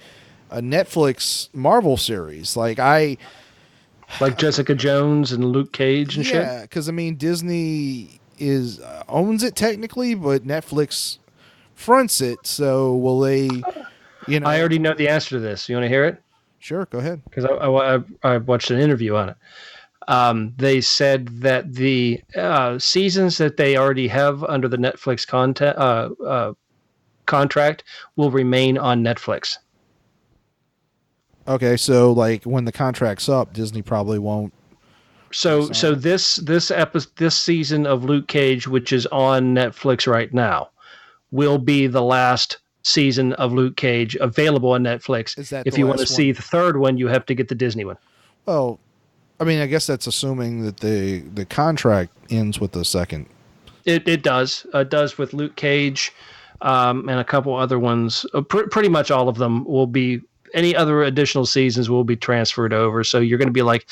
Netflix Marvel series. Like Jessica Jones and Luke Cage and shit. Yeah, because I mean Disney owns it technically, but Netflix fronts it. So will they? I already know the answer to this. You want to hear it? Sure, go ahead. Because I watched an interview on it. They said that the seasons that they already have under the Netflix contract will remain on Netflix. Okay, so like when the contract's up, Disney probably won't. So this season of Luke Cage, which is on Netflix right now, will be the last season of Luke Cage available on Netflix. Is that if you want to see the third one, you have to get the Disney one. Well, I mean, I guess that's assuming that the contract ends with the second. It does. It does with Luke Cage and a couple other ones. Pretty much all of them will be. Any other additional seasons will be transferred over. So you're going to be like,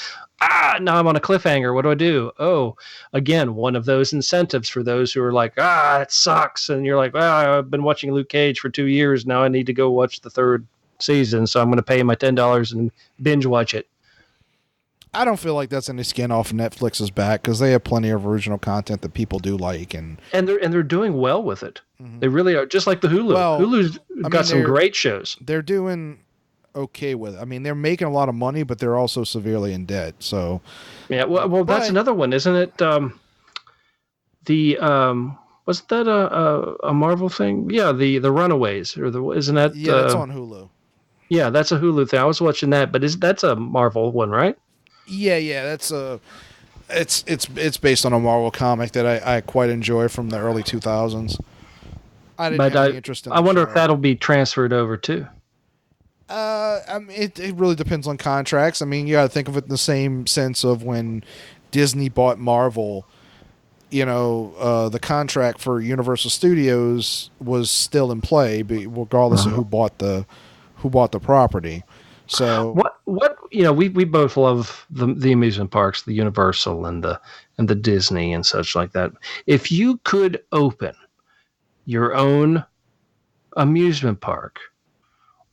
now I'm on a cliffhanger. What do I do? Oh, again, one of those incentives for those who are like, it sucks. And you're like, I've been watching Luke Cage for 2 years. Now I need to go watch the third season. So I'm going to pay my $10 and binge watch it. I don't feel like that's any skin off Netflix's back because they have plenty of original content that people do like, and they're doing well with it. Mm-hmm. They really are, just like the Hulu. Well, Hulu's got some great shows. They're doing okay with it. I mean, they're making a lot of money, but they're also severely in debt. So yeah, well, that's another one, isn't it? Wasn't that a Marvel thing? Yeah, the Runaways, isn't that? Yeah, that's on Hulu. Yeah, that's a Hulu thing. I was watching that, but that's a Marvel one, right? Yeah, that's it's based on a Marvel comic that I quite enjoy from the early 2000s. I didn't But have any interest in I the wonder show. if that'll be transferred over too. I mean, it really depends on contracts. I mean, you got to think of it in the same sense of when Disney bought Marvel. The contract for Universal Studios was still in play, regardless of who bought the property. So What we both love the amusement parks, the Universal and the Disney and such like that. If you could open your own amusement park,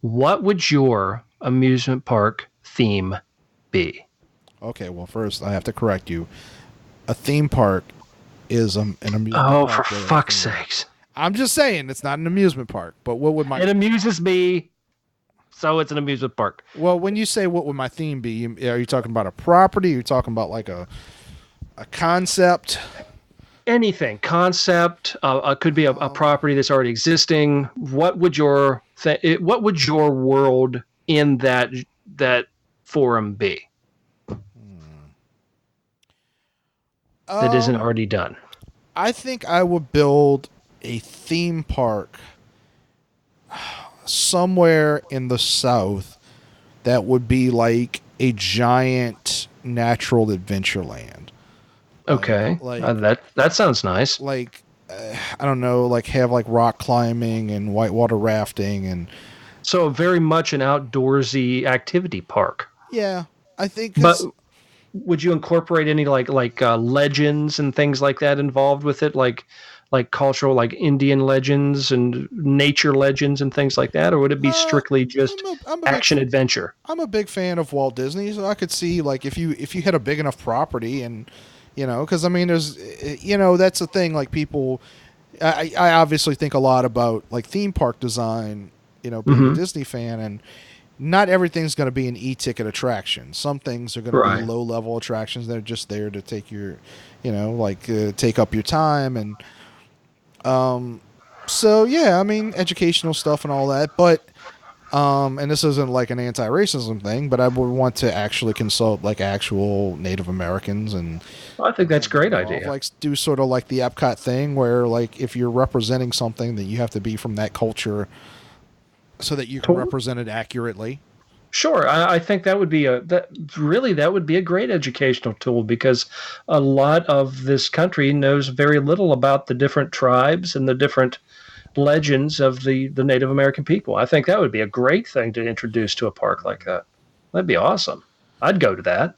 what would your amusement park theme be? okay, well, first I have to correct you. A theme park is an amusement Oh, park. for fuck's sakes! I'm just saying it's not an amusement park. But what would It amuses me, so it's an amusement park. Well, when you say what would my theme be, are you talking about a property? Are you talking about like a concept? Anything concept could be a property that's already existing. What would your world in that forum be that isn't already done? I think I would build a theme park somewhere in the South that would be like a giant natural adventure land. Okay, that sounds nice. Like I don't know, like have like rock climbing and whitewater rafting and so very much an outdoorsy activity park. yeah, I think. But would you incorporate any like legends and things like that involved with it, like cultural, like Indian legends and nature legends and things like that, or would it be strictly just action adventure? I'm a big fan of Walt Disney, so I could see like if you had a big enough property and because I mean there's that's the thing, like people. I obviously think a lot about like theme park design, being a Disney fan, and not everything's going to be an e-ticket attraction. Some things are going to be low-level attractions that are just there to take your, take up your time. And so, yeah, I mean, educational stuff and all that. But, and this isn't like an anti-racism thing, but I would want to actually consult like actual Native Americans. And I think that's a great idea. Like do sort of like the Epcot thing where like if you're representing something, then you have to be from that culture so that you can represent it accurately. Sure, I think that would be a great educational tool, because a lot of this country knows very little about the different tribes and the different legends of the Native American people. I think that would be a great thing to introduce to a park like that. That'd be awesome. I'd go to that.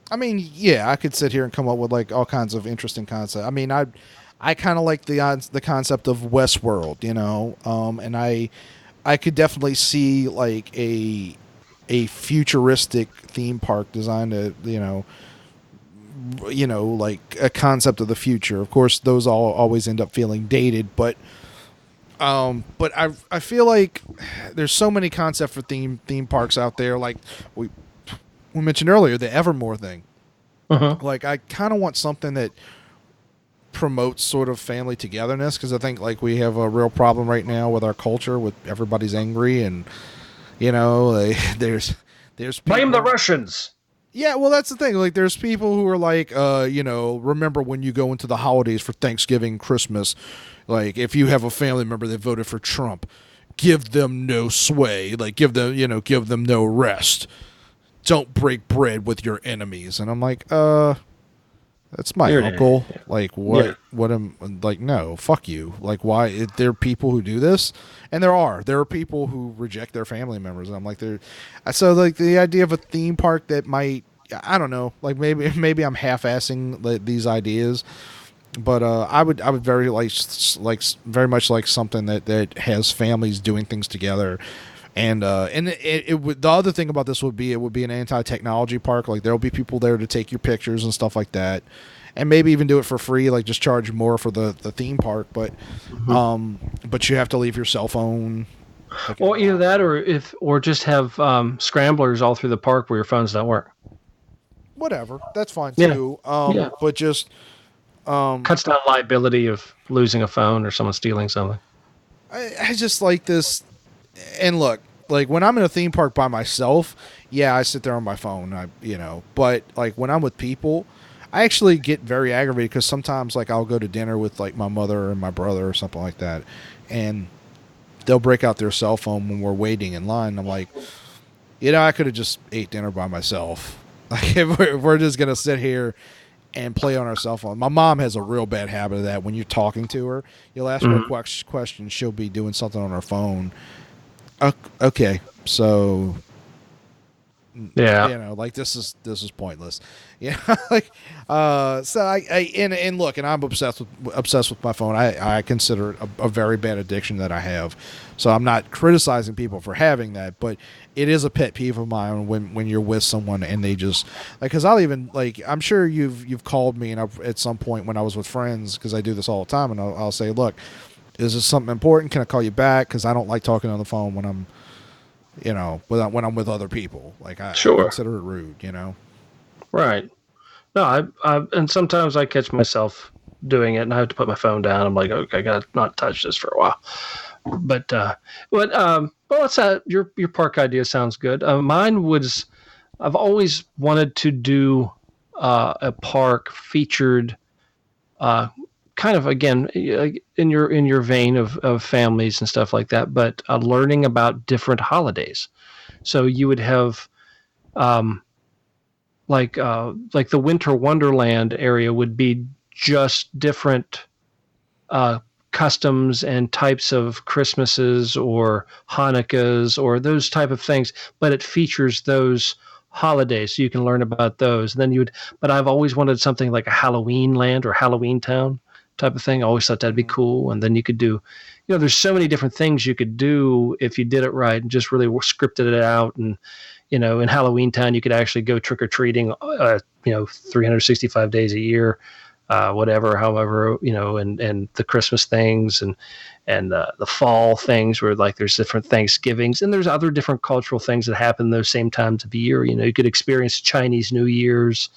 I mean, yeah, I could sit here and come up with like all kinds of interesting concepts. I mean, I kind of like the concept of Westworld, and I could definitely see like a futuristic theme park designed to, like a concept of the future. Of course, those all always end up feeling dated, but I feel like there's so many concepts for theme parks out there. Like we mentioned earlier, the Evermore thing. Like I kind of want something that promotes sort of family togetherness, because I think like we have a real problem right now with our culture, with everybody's angry and there's people, blame the Russians. Yeah, well that's the thing. Like there's people who are like remember when you go into the holidays for Thanksgiving, Christmas, like if you have a family member that voted for Trump, give them no sway, like give them no rest. Don't break bread with your enemies. And I'm like, that's my uncle. Like, what? Yeah. What am like? No, fuck you. Like, why? There are people who do this, and there are people who reject their family members. And I'm like, so like the idea of a theme park that might, I don't know, like maybe I'm half-assing these ideas, but I would very very much like something that has families doing things together. And it would, the other thing about this would be, it would be an anti-technology park. Like there'll be people there to take your pictures and stuff like that, and maybe even do it for free. Like just charge more for the theme park, but you have to leave your cell phone. Well, either that or just have scramblers all through the park where your phones don't work. Whatever, that's fine too. But just cuts down liability of losing a phone or someone stealing something. I just like this. And look, like when I'm in a theme park by myself, yeah, I sit there on my phone, but like when I'm with people, I actually get very aggravated because sometimes like I'll go to dinner with like my mother and my brother or something like that, and they'll break out their cell phone when we're waiting in line. I'm like, I could have just ate dinner by myself. Like if we're just gonna sit here and play on our cell phone. My mom has a real bad habit of that. When you're talking to her, you'll ask her a question, she'll be doing something on her phone. Okay, so Yeah. like this is pointless. Like so and look, and I'm obsessed with my phone. I consider it a very bad addiction that I have. So I'm not criticizing people for having that, but it is a pet peeve of mine when you're with someone and they just like, because I'll even like, I'm sure you've called me and at some point when I was with friends, because I do this all the time, and I'll say, look, is this something important? Can I call you back? Because I don't like talking on the phone when I'm when I'm with other people. Like I consider it rude, Right. No, I and sometimes I catch myself doing it and I have to put my phone down. I'm like, okay, I gotta not touch this for a while. But it's your park idea sounds good. Mine was, I've always wanted to do a park featured kind of, again, in your vein of families and stuff like that, but learning about different holidays. So you would have like the Winter Wonderland area would be just different customs and types of Christmases or Hanukkahs or those type of things, but it features those holidays, so you can learn about those. And then but I've always wanted something like a Halloween land or Halloween town type of thing. I always thought that'd be cool. And then you could do, there's so many different things you could do if you did it right and just really scripted it out. And, in Halloween town, you could actually go trick-or-treating, 365 days a year, however, and the Christmas things and the fall things where like there's different Thanksgivings and there's other different cultural things that happen those same times of the year. You could experience Chinese New Year's,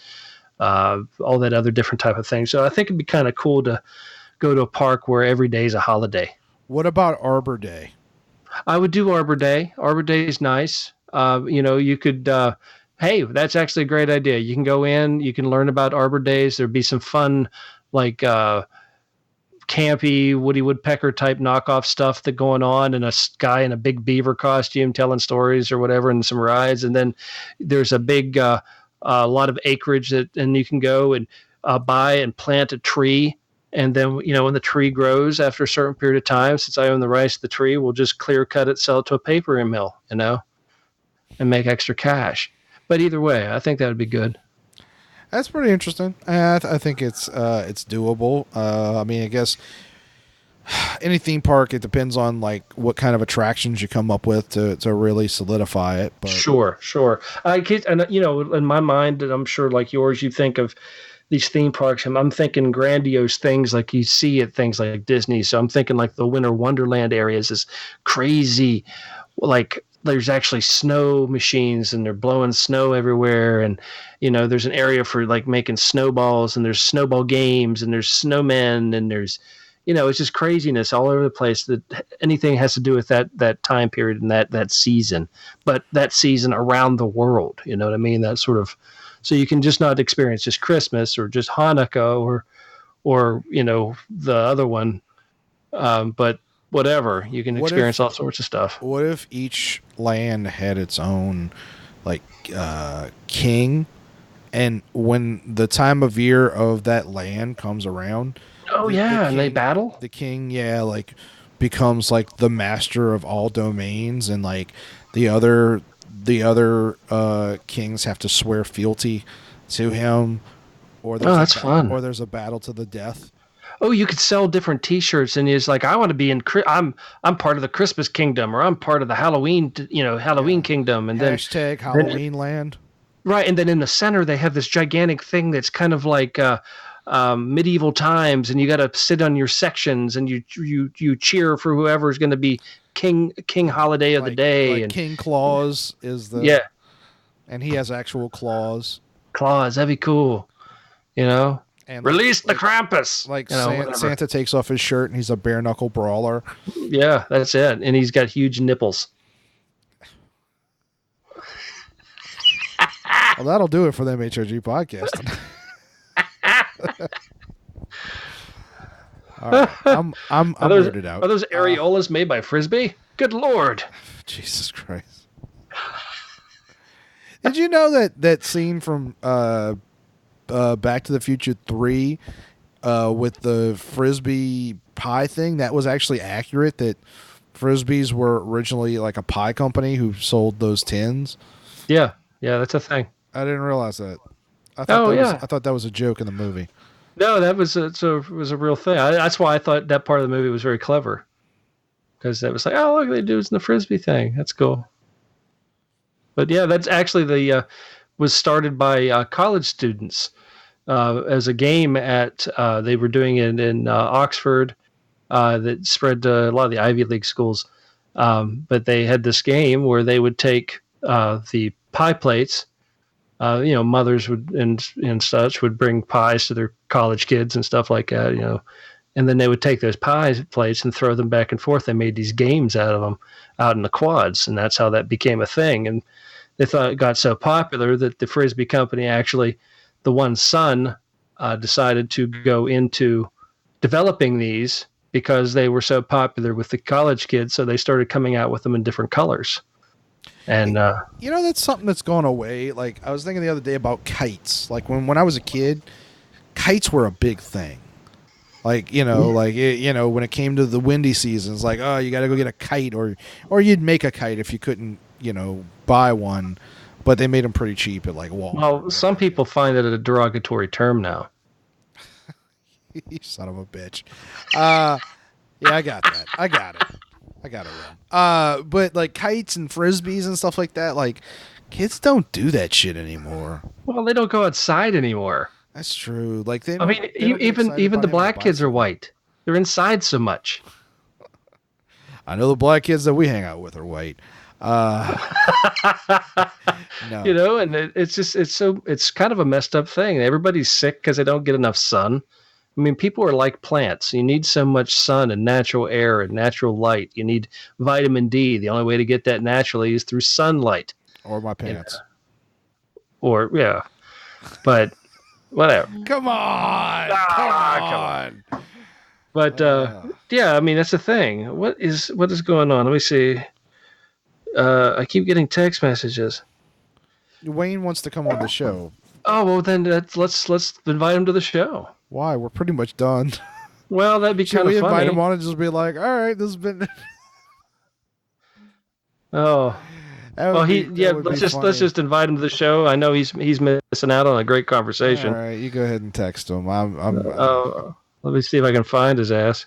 all that other different type of thing. So I think it'd be kind of cool to go to a park where every day is a holiday. What about Arbor Day? I would do Arbor Day. Arbor Day is nice. You could, hey, that's actually a great idea. You can go in, you can learn about Arbor Days. There'd be some fun, like, campy Woody Woodpecker type knockoff stuff that going on, and a guy in a big beaver costume telling stories or whatever, and some rides. And then there's a big, a lot of acreage and you can go and buy and plant a tree. And then, when the tree grows after a certain period of time, since I own the rights to the tree, we'll just clear cut it, sell it to a paper mill, and make extra cash. But either way, I think that would be good. That's pretty interesting. I think it's doable. I mean, I guess any theme park, it depends on like what kind of attractions you come up with to really solidify it. But Sure. In my mind, and I'm sure like yours, you think of these theme parks, and I'm thinking grandiose things like you see at things like Disney. So I'm thinking like the Winter Wonderland areas is crazy, like there's actually snow machines and they're blowing snow everywhere. And, there's an area for like making snowballs, and there's snowball games, and there's snowmen, and there's, it's just craziness all over the place, that anything has to do with that time period and that season, but that season around the world, you know what I mean? That sort of, so you can just not experience just Christmas or just Hanukkah or, the other one. But whatever, you can experience all sorts of stuff. What if each land had its own like king, and when the time of year of that land comes around, the king, and they battle? The king, like becomes like the master of all domains, and like the other kings have to swear fealty to him, or that's fun. Or there's a battle to the death. Oh, you could sell different T-shirts, and it's like, I want to be I'm part of the Christmas kingdom, or I'm part of the Halloween kingdom, and then Halloween land. Right, and then in the center they have this gigantic thing that's kind of like medieval times, and you got to sit on your sections, and you cheer for whoever's going to be king holiday of the day. Like and King Claus is the and he has actual claws. That'd be cool, And release the Krampus. Like Santa takes off his shirt and he's a bare knuckle brawler. Yeah, that's it. And he's got huge nipples. Well, that'll do it for the MHOG podcast. All right. I'm weirded out. Are those areolas made by Frisbee? Good Lord. Jesus Christ. Did you know that scene from Back to the Future 3 with the Frisbee pie thing, that was actually accurate, that Frisbees were originally like a pie company who sold those tins? Yeah, that's a thing. I didn't realize that. I thought that was a joke in the movie. No, that was a real thing. That's why I thought that part of the movie was very clever. Because that was like, oh, look, they do it in the Frisbee thing. That's cool. But yeah, that's actually was started by college students as a game at they were doing it in Oxford that spread to a lot of the Ivy League schools. But they had this game where they would take the pie plates. Mothers would and such would bring pies to their college kids and stuff like that. And then they would take those pie plates and throw them back and forth. They made these games out of them out in the quads, and that's how that became a thing. And they thought it got so popular that the Frisbee company actually, the one son, decided to go into developing these because they were so popular with the college kids. So they started coming out with them in different colors. And that's something that's gone away. Like, I was thinking the other day about kites. Like when I was a kid, kites were a big thing. Like, when it came to the windy seasons, like, oh, you got to go get a kite, or you'd make a kite if you couldn't, buy one, but they made them pretty cheap at like Walmart. Well, some people find it a derogatory term now. You son of a bitch. Yeah, I got that. I got it wrong. But like kites and frisbees and stuff like that, like kids don't do that shit anymore. Well, they don't go outside anymore. That's true. Like even the black kids are white. They're inside so much. I know the black kids that we hang out with are white. No. And it's kind of a messed up thing. Everybody's sick because they don't get enough sun. I mean, people are like plants. You need so much sun and natural air and natural light. You need vitamin D. The only way to get that naturally is through sunlight. Or my pants. But whatever. Come on. Come on. But I mean, that's the thing. What is going on? Let me see. I keep getting text messages. Wayne wants to come on the show. Oh, well then let's invite him to the show. Why? We're pretty much done. Well, that'd be kind of funny. Should we invite him on and just be like, all right, this has been... Oh. Let's just invite him to the show. I know he's missing out on a great conversation. All right, you go ahead and text him. Let me see if I can find his ass.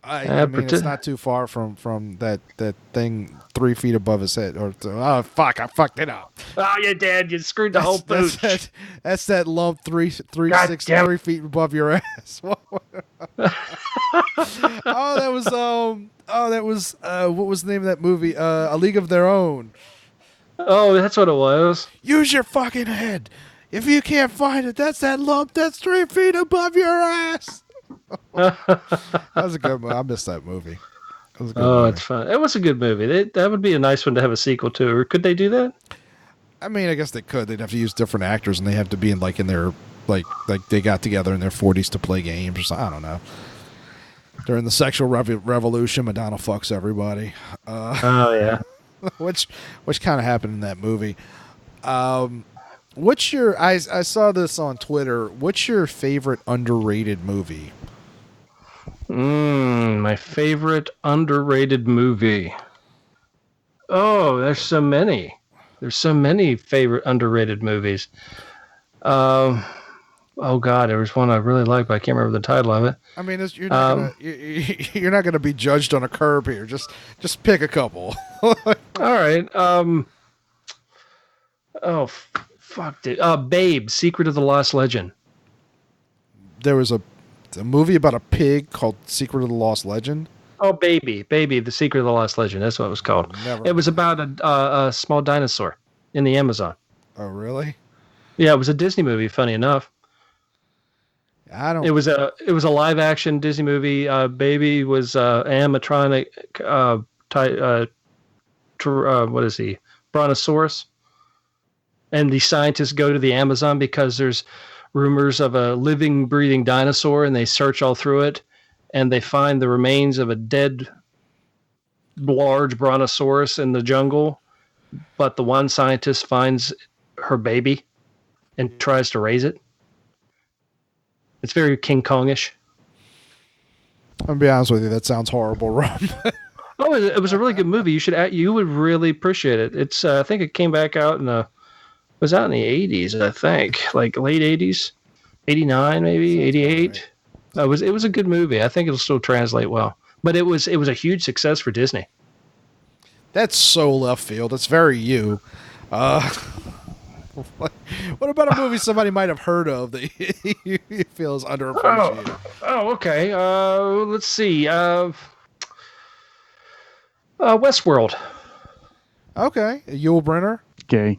I mean, it's not too far from that thing 3 feet above his head. Oh fuck! I fucked it up. Oh, you did. You screwed the whole pooch. That's that lump 3 feet above your ass. That was what was the name of that movie? A League of Their Own. Oh, that's what it was. Use your fucking head. If you can't find it, that's that lump that's 3 feet above your ass. That was a good movie. I missed that movie. It's fun. It was a good movie. That would be a nice one to have a sequel to. Or could they do that? I mean, I guess they could. They'd have to use different actors, and they have to be in their like they got together in their 40s to play games or something. I don't know. During the sexual revolution, Madonna fucks everybody. Oh yeah, which kind of happened in that movie. What's your? I saw this on Twitter. What's your favorite underrated movie? My favorite underrated movie. Oh, there's so many. There's so many favorite underrated movies. Oh God, there was one I really liked, but I can't remember the title of it. I mean, you're not gonna be judged on a curb here. Just pick a couple. All right. Oh fuck, dude. Babe, Secret of the Lost Legend. There was a movie about a pig called Secret of the Lost Legend. Oh, Baby, The Secret of the Lost Legend. That's what it was called. It was about a small dinosaur in the Amazon. Oh, really? Yeah, it was a Disney movie. Funny enough, It was a live action Disney movie. Baby was animatronic. What is he? Brontosaurus. And the scientists go to the Amazon because there's rumors of a living, breathing dinosaur, and they search all through it, and they find the remains of a dead, large brontosaurus in the jungle. But the one scientist finds her baby and tries to raise it. It's very King Kong-ish. I'm gonna be honest with you, that sounds horrible, Rum. Oh, it was a really good movie. You would really appreciate it. It's I think it came back out in the 80s, I think, like late 80s, 89 maybe, 88. Right. It was a good movie. I think it'll still translate well. But it was a huge success for Disney. That's so left field. It's very you. What about a movie somebody might have heard of that you feel is underappreciated? Oh, okay. Let's see. Westworld. Okay. Yul Brynner. Okay.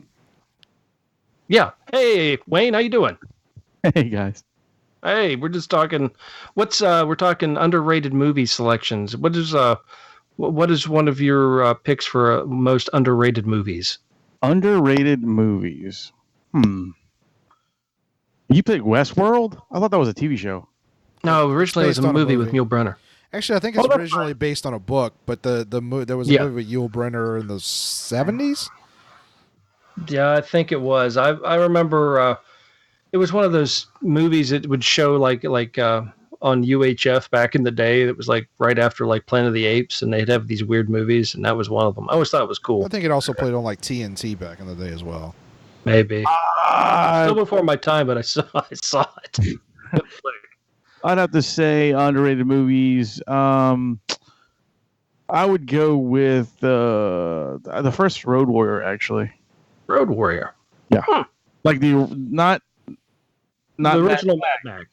Yeah. Hey, Wayne, how you doing? Hey, guys. Hey, we're just talking. We're talking underrated movie selections. What is one of your picks for most underrated movies? Underrated movies. You picked Westworld? I thought that was a TV show. No, originally it was a movie with Yul Brynner. Actually, I think it's originally based on a book, but there was a movie with Yul Brynner in the 70s. Yeah, I think it was. I remember it was one of those movies that would show like on UHF back in the day. That was like right after like Planet of the Apes, and they'd have these weird movies, and that was one of them. I always thought it was cool. I think it also played on like TNT back in the day as well. Maybe. Still before my time, but I saw it. I'd have to say underrated movies. I would go with the first Road Warrior, actually. Road Warrior. Yeah. Like not the original Mad Max.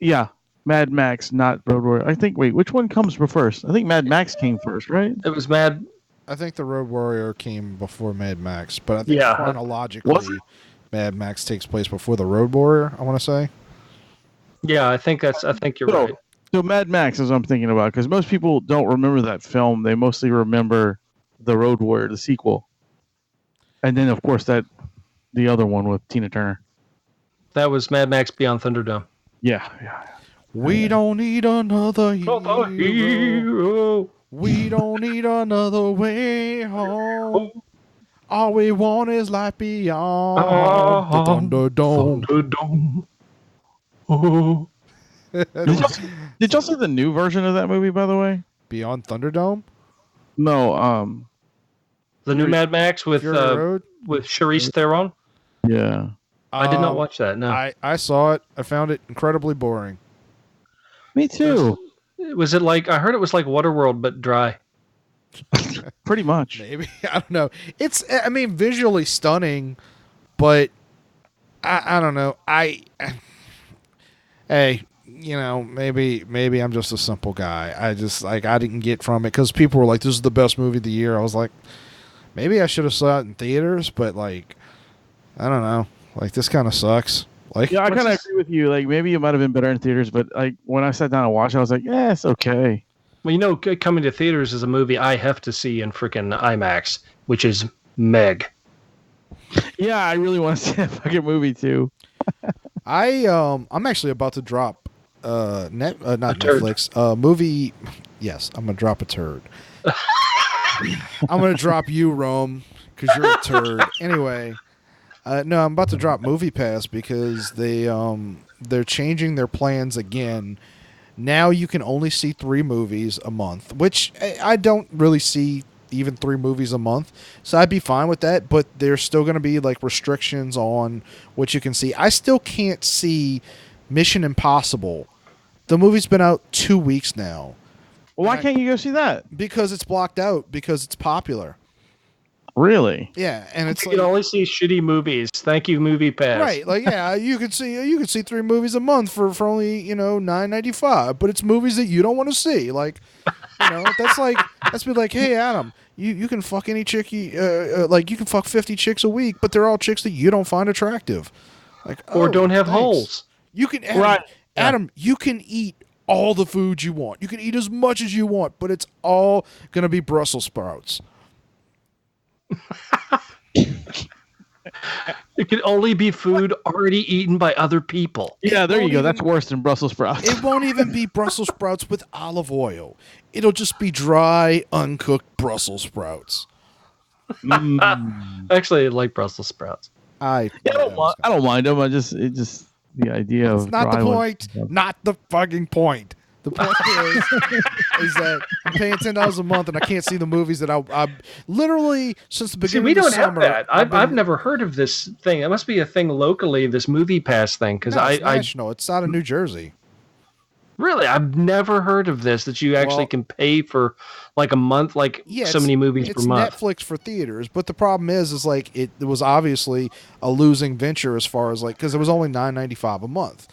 Yeah. Mad Max, not Road Warrior. I think, wait, which one comes first? I think Mad Max came first, right? It was Mad. I think the Road Warrior came before Mad Max, but I think chronologically, Mad Max takes place before the Road Warrior, I want to say. Yeah, I think you're right. So Mad Max is what I'm thinking about, because most people don't remember that film. They mostly remember the Road Warrior, the sequel. And then, of course, the other one with Tina Turner. That was Mad Max Beyond Thunderdome. Yeah. We don't need another hero. We don't need another way home. All we want is life beyond the Thunderdome. Oh. Did y'all see the new version of that movie, by the way? Beyond Thunderdome? No, the new Mad Max with Charlize Theron? Yeah. I did not watch that, no. I saw it. I found it incredibly boring. Me too. Was it like, I heard it was like Waterworld, but dry. Pretty much. Maybe. I don't know. It's, I mean, visually stunning, but I don't know. Hey, you know, maybe I'm just a simple guy. I didn't get from it because people were like, this is the best movie of the year. I was like, maybe I should have saw it in theaters, but like, I don't know. Like, this kind of sucks. Like, yeah, I kind of agree with you. Like, maybe it might have been better in theaters, but like when I sat down and watched it, I was like, yeah, it's okay. Well, you know, coming to theaters is a movie I have to see in freaking IMAX, which is Meg. Yeah, I really want to see that fucking movie too. I'm actually about to drop not Netflix movie. Yes, I'm gonna drop a turd. I'm gonna drop you, Rome, because you're a turd. Anyway, no, I'm about to drop Movie Pass because they're changing their plans again. Now you can only see 3 movies a month, which I don't really see even 3 movies a month, so I'd be fine with that, but there's still going to be like restrictions on what you can see. I still can't see Mission Impossible. The movie's been out 2 weeks now. Well, why can't you go see that? Because it's blocked out, because it's popular. Really? Yeah, and it's you can only see shitty movies. Thank you, Movie Pass. Right, like yeah, you could see 3 movies a month for only $9.95, but it's movies that you don't want to see. Like, that's be like, hey Adam, you can fuck any chick like you can fuck 50 chicks a week, but they're all chicks that you don't find attractive, like or don't have holes. You can Adam, you can eat all the food you want. You can eat as much as you want, but it's all gonna be Brussels sprouts. It can only be food already eaten by other people. Yeah, there you go. even- That's worse than Brussels sprouts. It won't even be Brussels sprouts with olive oil. It'll just be dry, uncooked Brussels sprouts. Actually, I like Brussels sprouts. I don't mind them. It just the idea of It's not the dry ones. point. Not the fucking point. The point is that I'm paying $10 a month and I can't see the movies that I literally since the See, beginning we of the don't have summer. that. I've been- never heard of this thing. It must be a thing locally, this movie pass thing, because No, it's I national. It's out of New Jersey. really, I've never heard of this, that you actually Well- can pay for like a month, like Yeah, so many movies per it's month. Netflix for theaters, but the problem is like it was obviously a losing venture as far as like because it was only $9.95 a month.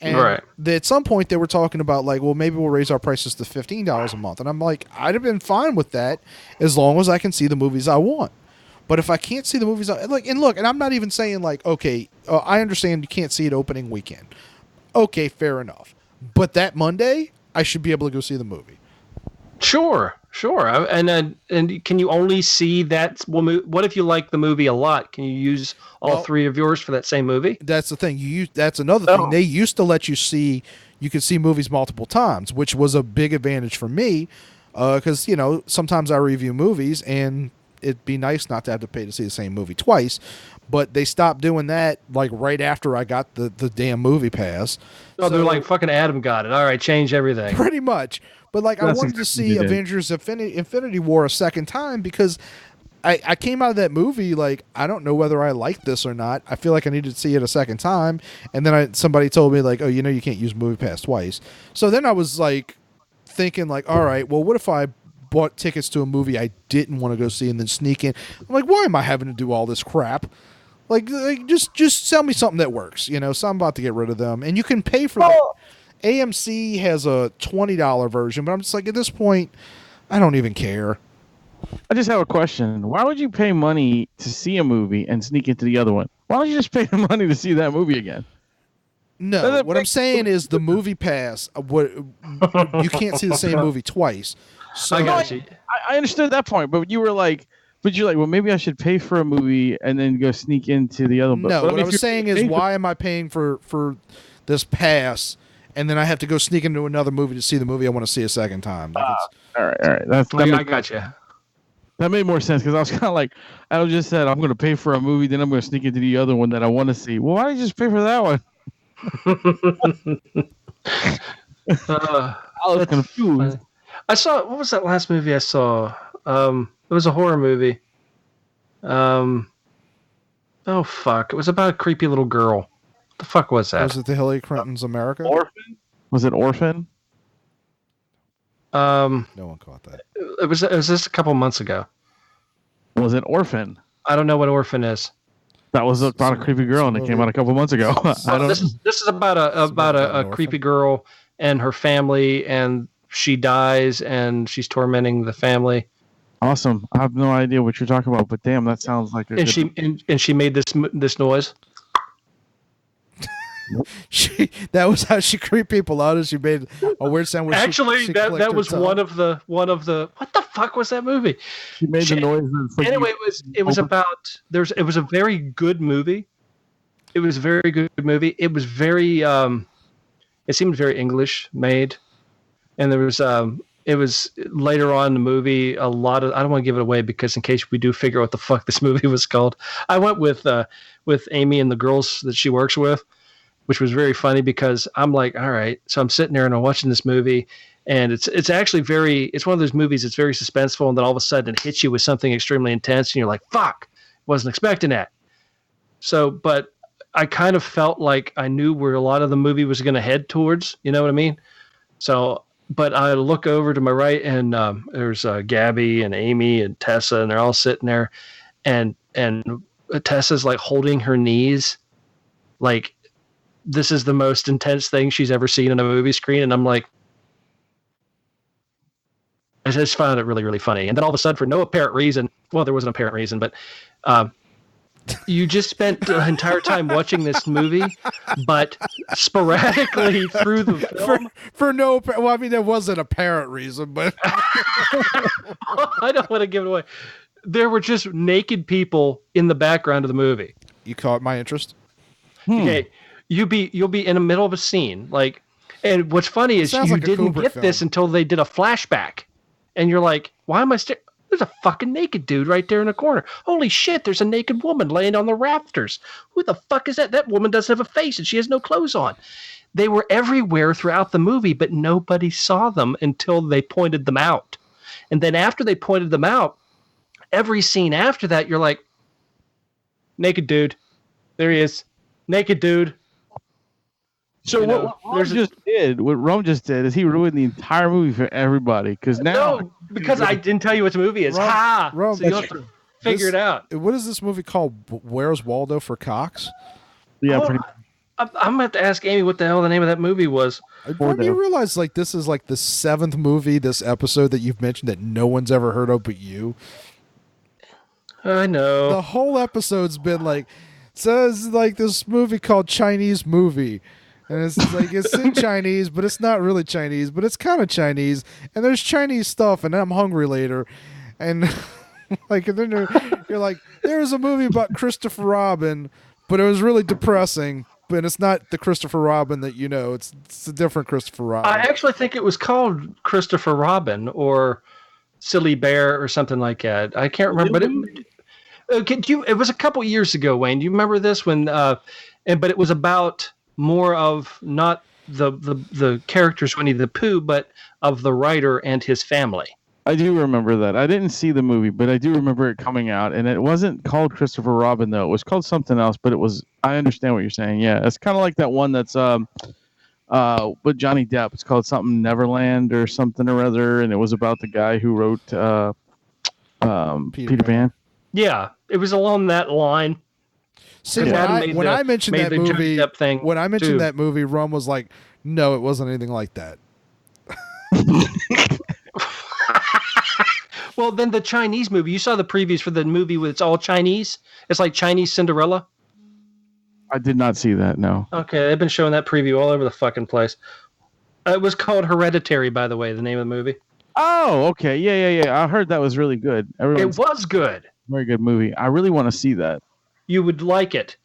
And Right. at some point they were talking about like, well, maybe we'll raise our prices to $15 a month, and I'm like, I'd have been fine with that as long as I can see the movies I want. But if I can't see the movies, and I'm not even saying like, okay, I understand you can't see it opening weekend. Okay, fair enough. But that Monday, I should be able to go see the movie. Sure. And can you only see that? Well, what if you like the movie a lot? Can you use all Well- three of yours for that same movie? That's the thing. That's another thing. Oh. They used to let you could see movies multiple times, which was a big advantage for me, because sometimes I review movies and it'd be nice not to have to pay to see the same movie twice. But they stopped doing that like right after I got the damn movie pass. Oh, they're So- like, fucking Adam got it. All right, change everything. pretty much. But like I That's wanted to exactly see what they did. Avengers Infinity War a second time because I came out of that movie like I don't know whether I like this or not. I feel like I needed to see it a second time, and then somebody told me like, oh, you can't use Movie Pass twice. So then I was like thinking like, all right, well, what if I bought tickets to a movie I didn't want to go see and then sneak in? I'm like, why am I having to do all this crap? Like just sell me something that works, So I'm about to get rid of them, and you can pay for that. AMC has a $20 version, but I'm just like at this point, I don't even care. I just have a question. Why would you pay money to see a movie and sneak into the other one? Why don't you just pay the money to see that movie again? No, Doesn't what I'm make- saying is the movie pass. What you can't see the same movie twice. So I got you. I understood that point, but you're like, well, maybe I should pay for a movie and then go sneak into the other. no, but what I if was you're saying is paying for- why am I paying for this pass and then I have to go sneak into another movie to see the movie I want to see a second time? Like All right. I got you. That made more sense because I was kind of like, I just said I'm going to pay for a movie, then I'm going to sneak into the other one that I want to see. Well, why don't you just pay for that one? I was confused. I saw, what was that last movie I saw? It was a horror movie. Oh fuck! It was about a creepy little girl. What the fuck was that? was it the Hillary Clinton's America? Orphan? Was it Orphan? No one caught that. It was just a couple months ago. Was it Orphan? I don't know what Orphan is. That was about a creepy girl, and it came out a couple months ago. I don't. This is about a an creepy orphan? girl and her family, and she dies, and she's tormenting the family. Awesome. I have no idea what you're talking about, but damn, that sounds like a And good- she made this noise. That was how she creeped people out. As she made a weird sound. Where Actually, she that clicked her was tongue. one of the what the fuck was that movie? She made the noise. That's like Anyway, it was about it was a very good movie. It was a very good movie. It was very it seemed very English made, and there was it was later on in the movie a lot of, I don't want to give it away because in case we do figure out what the fuck this movie was called. I went with Amy and the girls that she works with, which was very funny because I'm like, all right, so I'm sitting there and I'm watching this movie, and it's actually it's one of those movies that's very suspenseful, and then all of a sudden it hits you with something extremely intense, and you're like, fuck, wasn't expecting that. So, but I kind of felt like I knew where a lot of the movie was going to head towards, you know what I mean? So, but I look over to my right, and there's Gabby and Amy and Tessa, and they're all sitting there, and Tessa's like holding her knees, like this is the most intense thing she's ever seen on a movie screen, and I'm like, I just found it really, really funny. And then all of a sudden, for no apparent reason, well, there was an apparent reason, but you just spent the entire time watching this movie, but sporadically through the film. For no, well, I mean, there was an apparent reason, but I don't want to give it away. There were just naked people in the background of the movie. You caught my interest. Okay, you'll be in the middle of a scene, like, and what's funny is you like a didn't Kubrick get film. this until they did a flashback, and you're like, why am I staring? There's a fucking naked dude right there in the corner. Holy shit, there's a naked woman laying on the rafters. Who the fuck is that? That woman doesn't have a face and she has no clothes on. They were everywhere throughout the movie, but nobody saw them until they pointed them out. And then after they pointed them out, every scene after that, you're like, naked dude. There he is. Naked dude. So what Rum just did is he ruined the entire movie for everybody. Because now, no, because I didn't tell you what the movie is. Rum, so you have to figure it out. What is this movie called? Where's Waldo for Cox? Yeah, I'm gonna have to ask Amy what the hell the name of that movie was. Rum, you realize like this is like the 7th movie this episode that you've mentioned that no one's ever heard of but you. I know. The whole episode's been like, says like this movie called Chinese Movie. And it's like, it's in Chinese, but it's not really Chinese, but it's kind of Chinese. And there's Chinese stuff, and I'm hungry later. And like, and then you're like, there's a movie about Christopher Robin, but it was really depressing. But it's not the Christopher Robin that you know. It's a different Christopher Robin. I actually think it was called Christopher Robin or Silly Bear or something like that. I can't remember, but it was a couple years ago, Wayne. Do you remember this when? But it was about more of not the characters Winnie the Pooh, but of the writer and his family. I do remember that. I didn't see the movie, but I do remember it coming out, and it wasn't called Christopher Robin though. It was called something else, but it was. I understand what you're saying. Yeah, it's kind of like that one that's with Johnny Depp. It's called something Neverland or something or other, and it was about the guy who wrote Peter Pan. Yeah, it was along that line. See, when I mentioned that movie, that movie, Rum was like, "No, it wasn't anything like that." Well, then the Chinese movie. You saw the previews for the movie with it's all Chinese. It's like Chinese Cinderella. I did not see that. No. Okay, they've been showing that preview all over the fucking place. It was called Hereditary, by the way, the name of the movie. Oh, okay, yeah. I heard that was really good. It was good. Very good movie. I really want to see that. You would like it,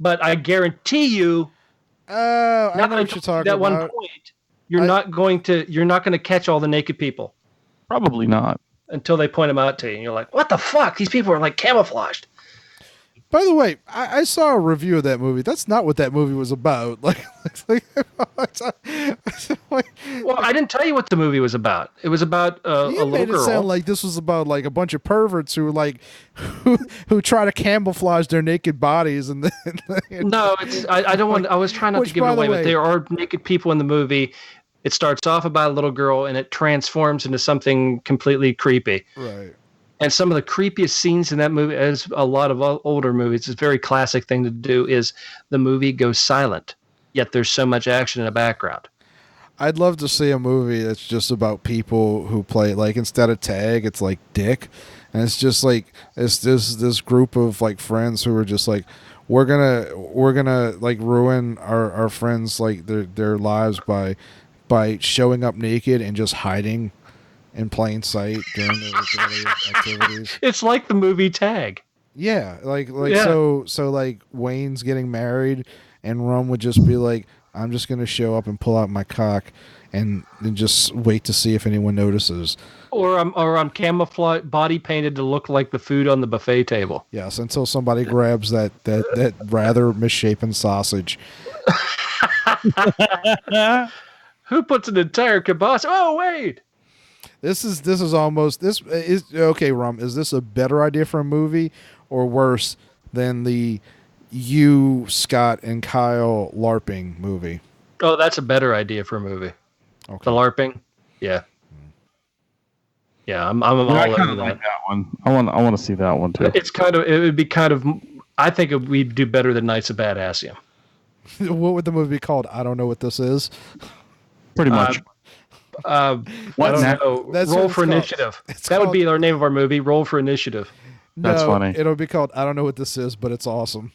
but I guarantee you. I know what you're talking at about. One point, you're not going to catch all the naked people. Probably not. Until they point them out to you, and you're like, "What the fuck? These people are like camouflaged." By the way, I saw a review of that movie. That's not what that movie was about. Well, I didn't tell you what the movie was about. It was about a little girl. You made it sound like this was about like a bunch of perverts who who try to camouflage their naked bodies and then. No, I don't want. I was trying not to give it away, but there are naked people in the movie. It starts off about a little girl, and it transforms into something completely creepy. Right. And some of the creepiest scenes in that movie, as a lot of older movies, it's a very classic thing to do, is the movie goes silent, yet there's so much action in the background. I'd love to see a movie that's just about people who play, like, instead of tag, it's like dick. And it's just like, it's this group of like friends who are just like, we're gonna like ruin our friends, like their lives by showing up naked and just hiding in plain sight during their daily activities. It's like the movie Tag. Yeah, so like Wayne's getting married, and Rum would just be like, "I'm just gonna show up and pull out my cock, and then just wait to see if anyone notices." Or I'm camouflage body painted to look like the food on the buffet table. Yes, until somebody grabs that rather misshapen sausage. Who puts an entire kibosh? Oh wait. This is okay, Rum. Is this a better idea for a movie or worse than the you, Scott, and Kyle LARPing movie? Oh, that's a better idea for a movie. Okay. The LARPing, yeah, I'm all over that. Like that one. I want to see that one too. It would be kind of. I think we'd do better than Knights of Badassium. What would the movie be called? I don't know what this is. Pretty much. What now? Roll for Initiative. That would be our name of our movie. Roll for Initiative. No, that's funny. It'll be called I don't know what this is, but it's awesome.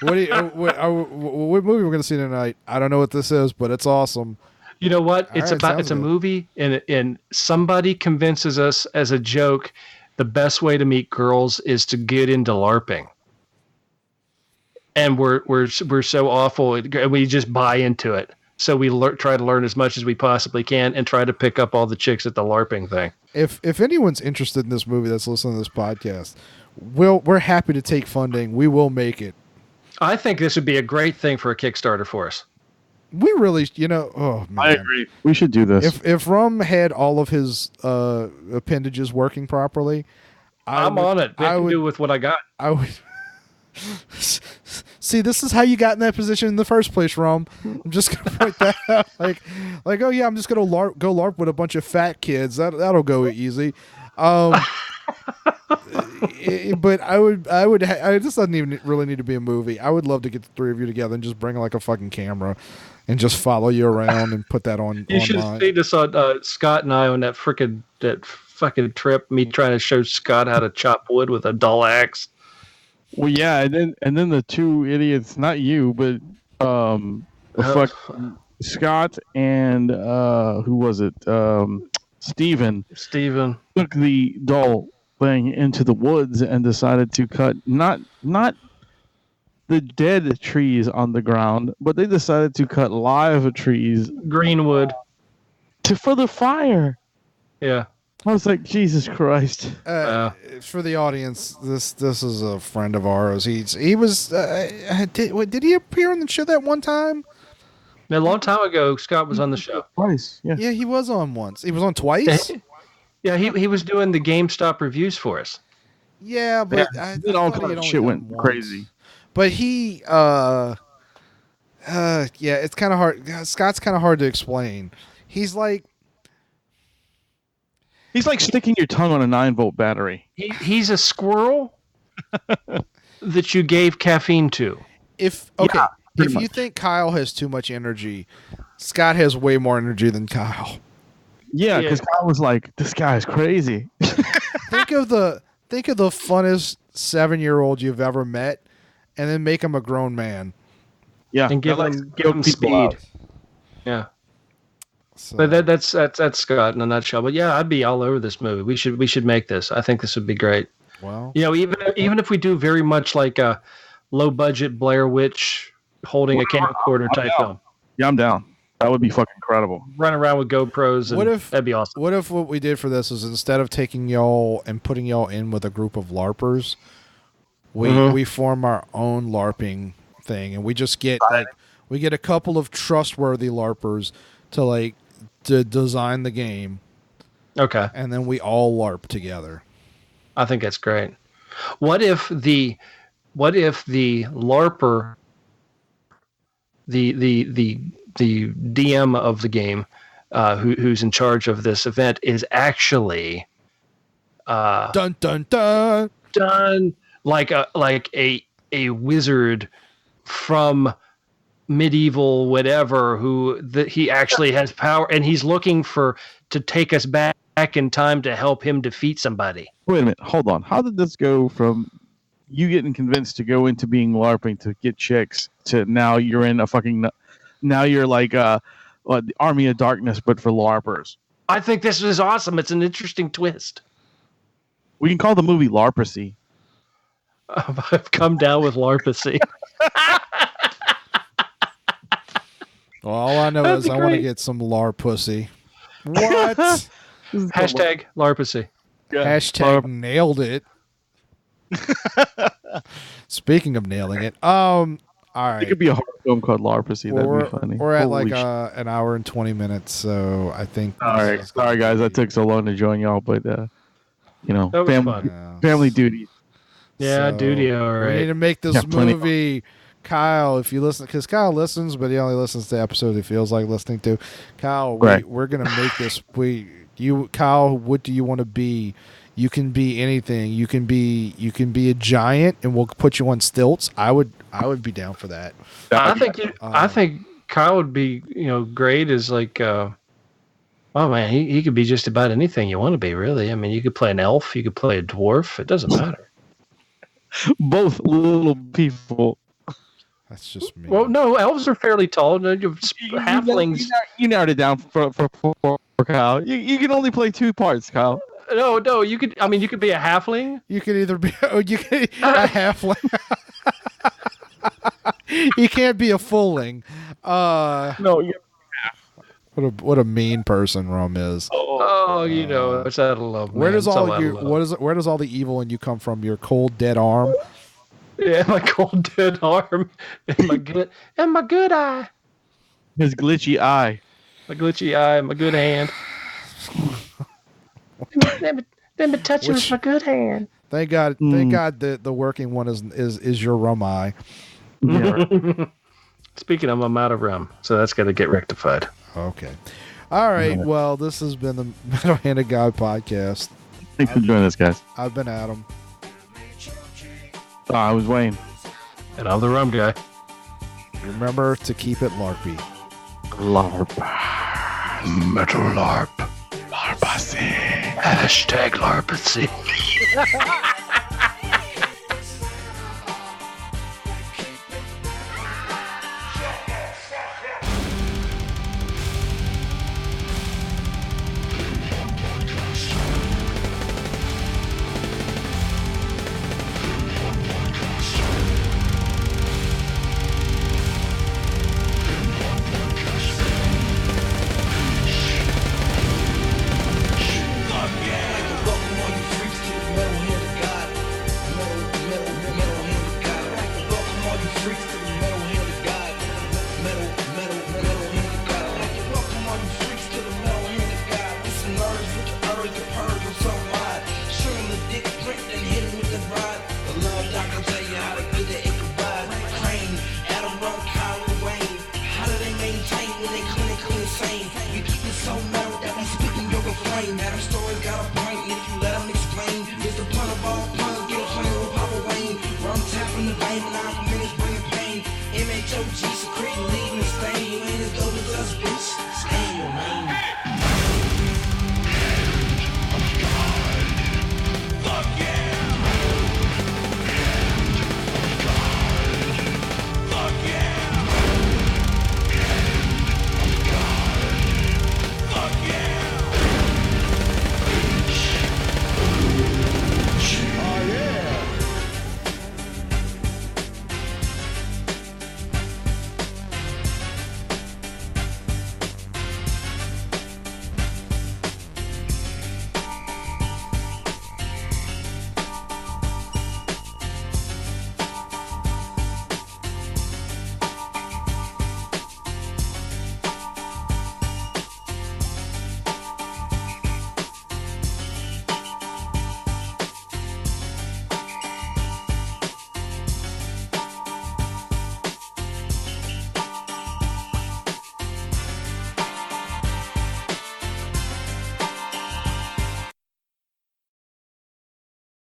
What movie we're going to see tonight? I don't know what this is, but it's awesome. You know what? It's a movie, and somebody convinces us as a joke the best way to meet girls is to get into LARPing. And we're so awful, and we just buy into it. So we try to learn as much as we possibly can and try to pick up all the chicks at the LARPing thing. If anyone's interested in this movie that's listening to this podcast, we're happy to take funding. We will make it. I think this would be a great thing for a Kickstarter for us. We really, oh man. I agree. We should do this. If Rum had all of his appendages working properly, I'm on it. I would do with what I got. I would. See, this is how you got in that position in the first place, Rum. I'm just gonna point that out. Like, oh yeah, I'm just gonna go LARP with a bunch of fat kids. That'll go easy. But it just doesn't even really need to be a movie. I would love to get the three of you together and just bring like a fucking camera and just follow you around and put that on. You should have seen us on Scott and I on that fucking trip. Me trying to show Scott how to chop wood with a dull axe. Well, yeah, and then the two idiots, not you, but Scott and who was it? Steven took the doll thing into the woods and decided to cut not the dead trees on the ground, but they decided to cut live trees, greenwood, for the fire. Yeah. I was like, Jesus Christ! For the audience, this is a friend of ours. He was did he appear on the show that one time? A long time ago, Scott was on the show twice. Yeah, he was on once. He was on twice. Yeah, he was doing the GameStop reviews for us. Yeah, but all kind of shit went crazy. But he, yeah, it's kind of hard. Scott's kind of hard to explain. He's like sticking your tongue on a 9-volt battery. He's a squirrel that you gave caffeine to. If you think Kyle has too much energy, Scott has way more energy than Kyle. Yeah, because Kyle was like, "This guy's crazy." Think of the funnest 7-year-old you've ever met, and then make him a grown man. Yeah, and give him speed. Out. Yeah. So. But that's Scott in a nutshell. But yeah, I'd be all over this movie. We should make this. I think this would be great. Well, even if we do very much like a low budget Blair Witch holding a camcorder type film. Yeah, I'm down. That would be fucking incredible. Run around with GoPros. That'd be awesome. What if what we did for this is instead of taking y'all and putting y'all in with a group of LARPers, we form our own LARPing thing, and we just get we get a couple of trustworthy LARPers to design the game. Okay. And then we all LARP together. I think that's great. What if the LARPer, the DM of the game, who's in charge of this event, is actually dun dun dun like a wizard from medieval whatever he actually has power, and he's looking to take us back in time to help him defeat somebody. Wait a minute, hold on. How did this go from you getting convinced to go into being LARPing to get chicks to now you're in now you're like the Army of Darkness but for LARPers? I think this is awesome. It's an interesting twist. We can call the movie LARPacy. I've come down with LARPacy. Well, all I know is I want to get some LARP pussy. What? Hashtag LARPacy. Yeah. Hashtag nailed it. Speaking of nailing it, all right. It could be a horror film called LARPacy. That'd be funny. We're at an hour and 20 minutes, so I think. All right, sorry guys, that took so long to join y'all, but family duty. Yeah, so, duty. All right. We need to make this movie. Kyle, if you listen, because Kyle listens, but he only listens to episodes he feels like listening to. Kyle, we're gonna make this. Kyle, what do you want to be? You can be anything. You can be a giant, and we'll put you on stilts. I would be down for that. I think Kyle would be great as like. Oh man, he could be just about anything you want to be. Really, I mean, you could play an elf, you could play a dwarf. It doesn't matter. Both little people. That's just me. Well, no, elves are fairly tall. Halflings. You narrowed it down for Kyle. You can only play 2 parts, Kyle. No. You could. I mean, you could be a halfling. You could either be you could a halfling. You can't be a fulling. No, yeah. What a mean person Rum is. Oh, you know, it's out of love. Where man. does It's all out of your love. where does all the evil in you come from? Your cold dead arm? Yeah, my cold dead arm and my good eye, His glitchy eye. my glitchy eye, my good hand. let me touch you with my good hand. Thank God the working one is your rum eye. Yeah. Speaking of, I'm out of rum, so that's got to get rectified. Okay. All right. Well, this has been the Metal Handed God podcast. Thanks for joining us, guys. I've been Adam. I was Wayne. And I'm the rum guy. Remember to keep it LARPy. LARP. Metal LARP. LARPacy. Hashtag LARPacy. Adam stories got a point, and if you let him explain, it's the pun of all puns, get a plan with Papa Wayne. Rum tapping the vein, and I'm minutes bringing pain. MHOG secreting, leaving a stain. You ain't as dope as us, bitch. Stay in your lane.